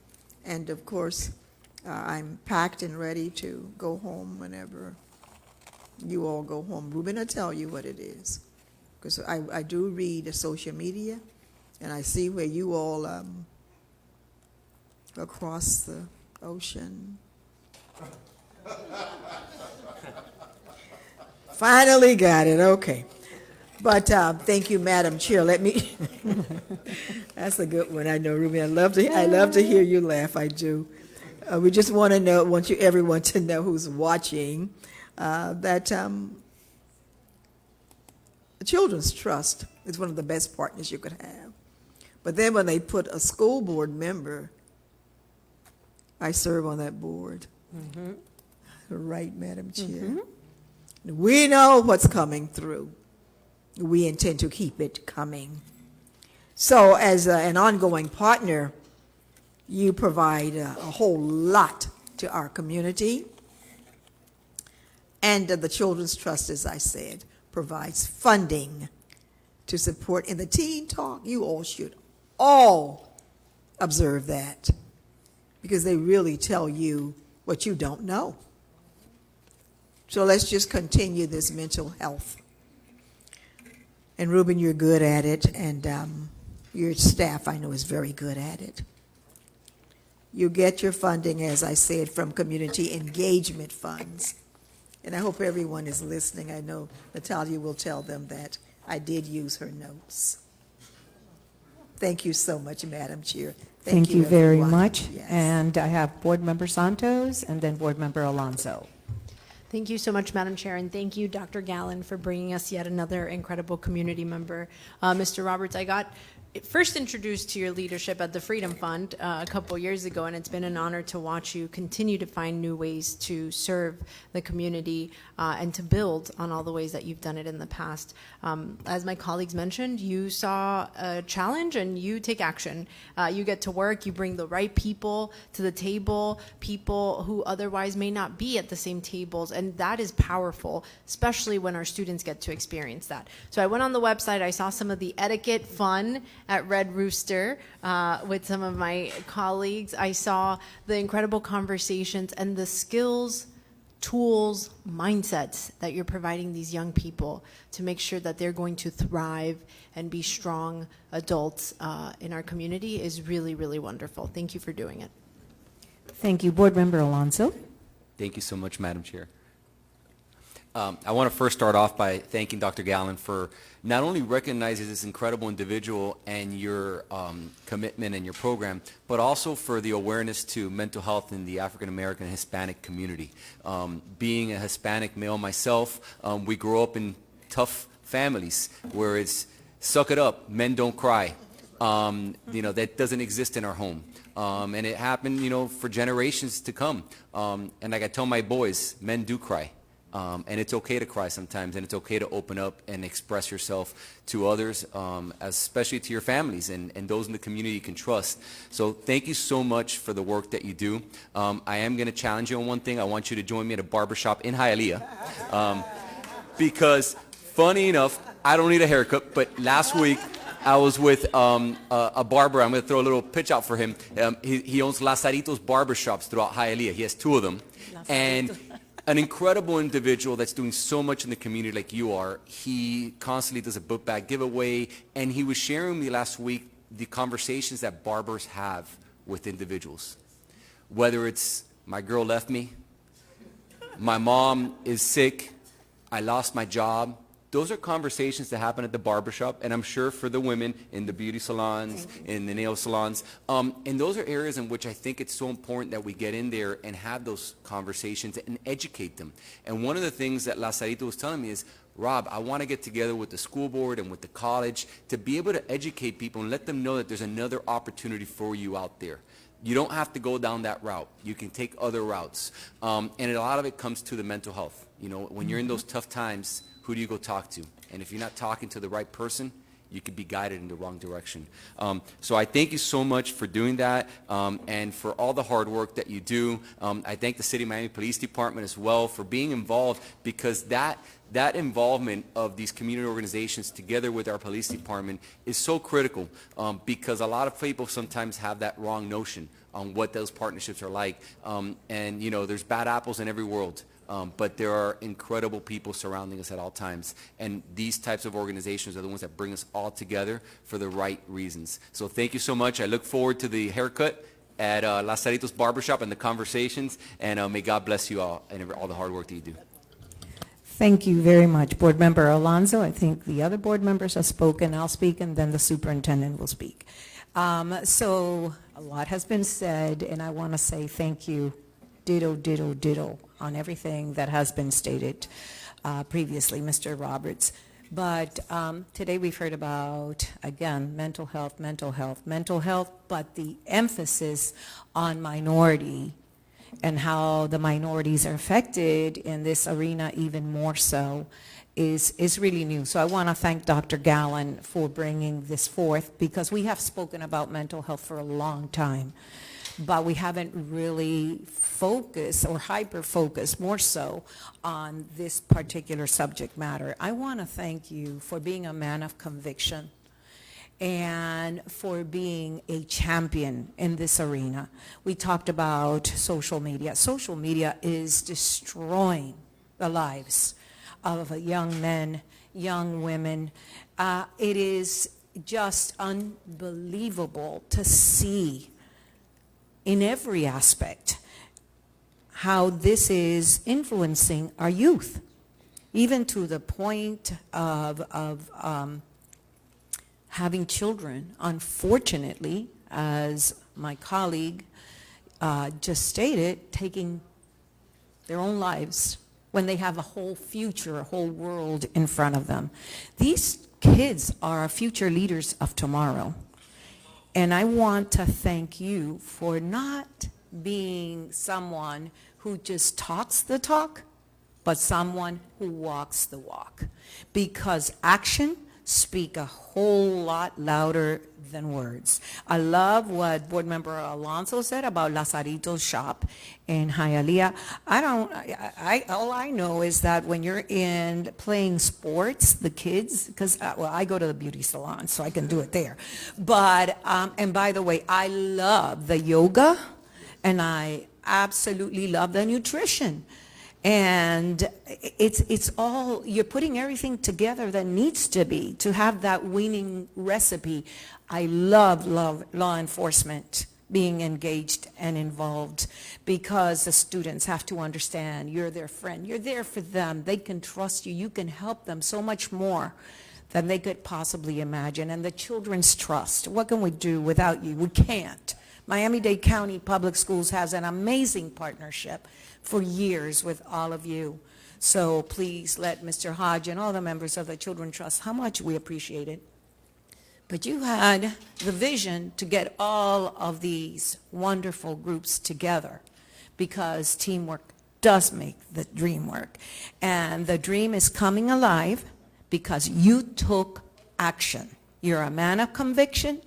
And of course, I'm packed and ready to go home whenever you all go home. Ruben will tell you what it is. Because I do read the social media, and I see where you all across the ocean. Finally got it, okay. But thank you, Madam Chair. Let me, that's a good one. I know, Ruby, I love to hear you laugh, I do. We just want everyone to know who's watching that the Children's Trust is one of the best partners you could have. But then when they put a school board member, I serve on that board. Mm-hmm. Right, Madam Chair. Mm-hmm. We know what's coming through. We intend to keep it coming. So as an ongoing partner, you provide a whole lot to our community. And the Children's Trust, as I said, provides funding to support. In the Teen Talk, you all should all observe that, because they really tell you what you don't know. So let's just continue this mental health. And Ruben, you're good at it, and your staff, I know, is very good at it. You get your funding, as I said, from community engagement funds. And I hope everyone is listening. I know Natalia will tell them that I did use her notes. Thank you so much, Madam Chair. Thank you very everyone. much. Yes. And I have Board Member Santos and then Board Member Alonso. Thank you so much, Madam Chair, and thank you, Dr. Gallen, for bringing us yet another incredible community member. Mr. Roberts, I got first introduced to your leadership at the Freedom Fund a couple years ago, and it's been an honor to watch you continue to find new ways to serve the community and to build on all the ways that you've done it in the past. As my colleagues mentioned, you saw a challenge and you take action. You get to work, you bring the right people to the table, people who otherwise may not be at the same tables, and that is powerful, especially when our students get to experience that. So I went on the website, I saw some of the etiquette fun at Red Rooster with some of my colleagues. I saw the incredible conversations and the skills, tools, mindsets that you're providing these young people to make sure that they're going to thrive and be strong adults in our community is really, really wonderful. Thank you for doing it. Thank you. Board Member Alonso. Thank you so much, Madam Chair. I want to first start off by thanking Dr. Gallen for not only recognizing this incredible individual and your commitment and your program, but also for the awareness to mental health in the African American and Hispanic community. Being a Hispanic male myself, we grow up in tough families where it's suck it up, men don't cry. That doesn't exist in our home. And it happened, for generations to come. And like I tell my boys, men do cry. And it's okay to cry sometimes, and it's okay to open up and express yourself to others, especially to your families and those in the community you can trust. So thank you so much for the work that you do. I am going to challenge you on one thing. I want you to join me at a barbershop in Hialeah. Because funny enough, I don't need a haircut, but last week I was with a barber. I'm going to throw a little pitch out for him. He owns Lazaritos barbershops throughout Hialeah. He has 2 of them. And an incredible individual that's doing so much in the community like you are. He constantly does a book bag giveaway, and he was sharing with me last week the conversations that barbers have with individuals. Whether it's, my girl left me, My mom is sick. I lost my job. Those are conversations that happen at the barbershop, and I'm sure for the women in the beauty salons, in the nail salons. And those are areas in which I think it's so important that we get in there and have those conversations and educate them. And one of the things that Lazarito was telling me is, Rob, I want to get together with the school board and with the college to be able to educate people and let them know that there's another opportunity for you out there. You don't have to go down that route. You can take other routes. And a lot of it comes to the mental health. You know, when you're in those tough times, who do you go talk to? And if you're not talking to the right person, you could be guided in the wrong direction. So I thank you so much for doing that and for all the hard work that you do. I thank the City of Miami Police Department as well for being involved, because that involvement of these community organizations together with our police department is so critical, because a lot of people sometimes have that wrong notion on what those partnerships are like. And, you know, there's bad apples in every world. But there are incredible people surrounding us at all times. And these types of organizations are the ones that bring us all together for the right reasons. So thank you so much. I look forward to the haircut at Lazarito's Barbershop and the conversations. And may God bless you all and all the hard work that you do. Thank you very much, Board Member Alonso. I think the other board members have spoken. I'll speak, and then the superintendent will speak. So a lot has been said, and I want to say thank you, ditto, ditto, ditto, on everything that has been stated previously, Mr. Roberts. But today we've heard about, again, mental health, but the emphasis on minority and how the minorities are affected in this arena even more so is really new. So I want to thank Dr. Gallen for bringing this forth, because we have spoken about mental health for a long time, but we haven't really focused or hyper-focused more so on this particular subject matter. I want to thank you for being a man of conviction and for being a champion in this arena. We talked about social media. Social media is destroying the lives of young men, young women. It is just unbelievable to see in every aspect how this is influencing our youth, even to the point of having children, unfortunately, as my colleague just stated, taking their own lives when they have a whole future, a whole world in front of them. These kids are our future leaders of tomorrow. And I want to thank you for not being someone who just talks the talk, but someone who walks the walk. Because action speak a whole lot louder than words. I love what Board Member Alonso said about Lazarito's shop in Hialeah. All I know is that when you're in playing sports, the kids, because I go to the beauty salon, so I can do it there. But and by the way, I love the yoga, and I absolutely love the nutrition. And it's all, you're putting everything together that needs to be to have that winning recipe. I love law enforcement being engaged and involved, because the students have to understand you're their friend. You're there for them. They can trust you. You can help them so much more than they could possibly imagine. And the children's trust. What can we do without you? We can't. Miami-Dade County Public Schools has an amazing partnership for years with all of you. So please let Mr. Hodge and all the members of the Children's Trust how much we appreciate it. But you had the vision to get all of these wonderful groups together, because teamwork does make the dream work. And the dream is coming alive because you took action. You're a man of conviction,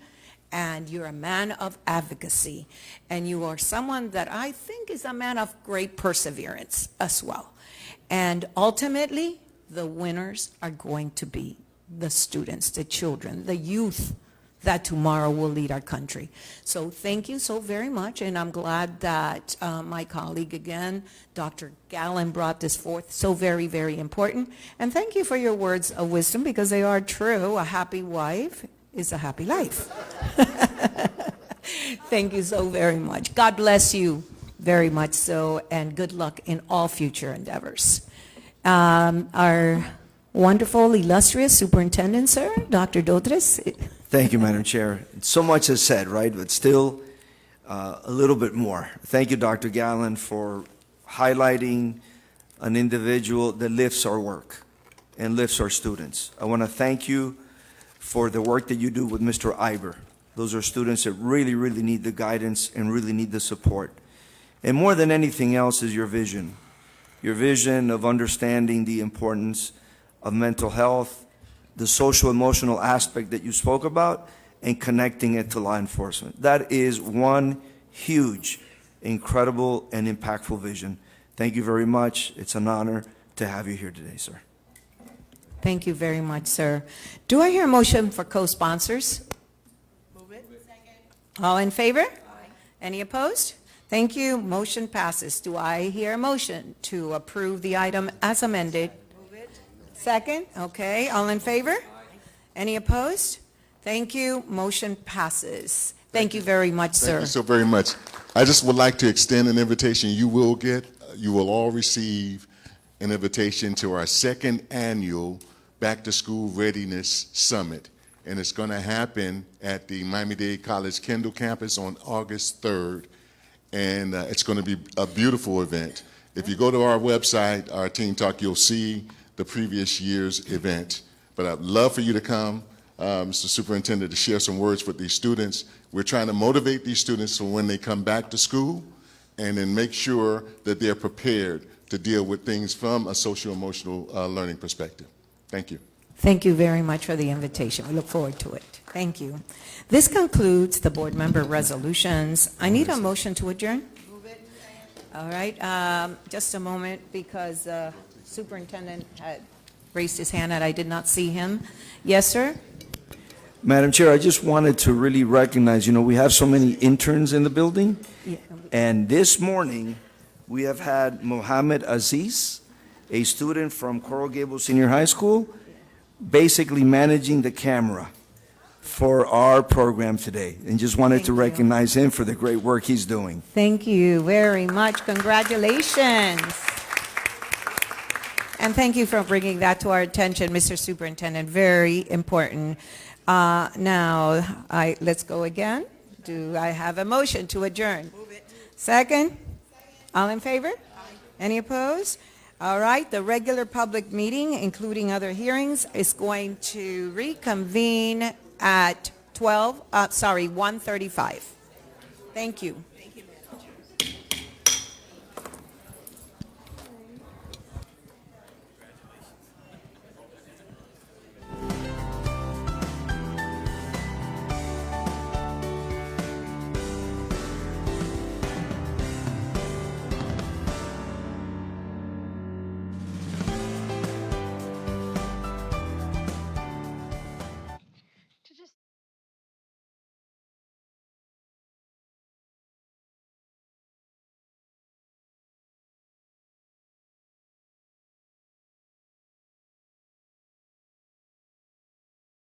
and you're a man of advocacy, and you are someone that I think is a man of great perseverance as well. And ultimately, the winners are going to be the students, the children, the youth that tomorrow will lead our country. So thank you so very much, and I'm glad that my colleague again, Dr. Gallen, brought this forth. So very, very important. And thank you for your words of wisdom, because they are true. A happy wife is a happy life. Thank you so very much. God bless you. very much so, and good luck in all future endeavors. Our wonderful, illustrious superintendent, sir, Dr. Dotres. Thank you, Madam Chair. So much is said, right, but still a little bit more. Thank you, Dr. Gallen, for highlighting an individual that lifts our work and lifts our students. I want to thank you for the work that you do with Mr. Iber. Those are students that really, really need the guidance and really need the support. And more than anything else is your vision of understanding the importance of mental health, the social emotional aspect that you spoke about, and connecting it to law enforcement. That is one huge, incredible, and impactful vision. Thank you very much. It's an honor to have you here today, sir. Thank you very much, sir. Do I hear a motion for co-sponsors? Move it. All in favor? Aye. Any opposed? Thank you. Motion passes. Do I hear a motion to approve the item as amended? Move it. Second? Okay. All in favor? Aye. Any opposed? Thank you. Motion passes. Thank you very much, sir. Thank you so very much. I just would like to extend an invitation. You will all receive an invitation to our second annual Back to School Readiness Summit. And it's going to happen at the Miami-Dade College Kendall campus on August 3rd. And it's going to be a beautiful event. If you go to our website, our Teen Talk, you'll see the previous year's event. But I'd love for you to come, Mr. Superintendent, to share some words with these students. We're trying to motivate these students for when they come back to school and then make sure that they're prepared to deal with things from a social-emotional learning perspective. Thank you. Thank you very much for the invitation. We look forward to it. Thank you. This concludes the board member resolutions. I need a motion to adjourn. Move it. All right. Just a moment, because superintendent had raised his hand and I did not see him. Yes, sir? Madam Chair, I just wanted to really recognize, we have so many interns in the building. Yeah. And this morning, we have had Mohammed Aziz, a student from Coral Gables Senior High School, basically managing the camera for our program today. And just wanted to recognize him for the great work he's doing. Thank you very much. Congratulations. And thank you for bringing that to our attention, Mr. Superintendent. Very important. Now, let's go again. Do I have a motion to adjourn? Move it. Second? All in favor? Aye. Any opposed? All right, the regular public meeting, including other hearings, is going to reconvene at 1:35. Thank you.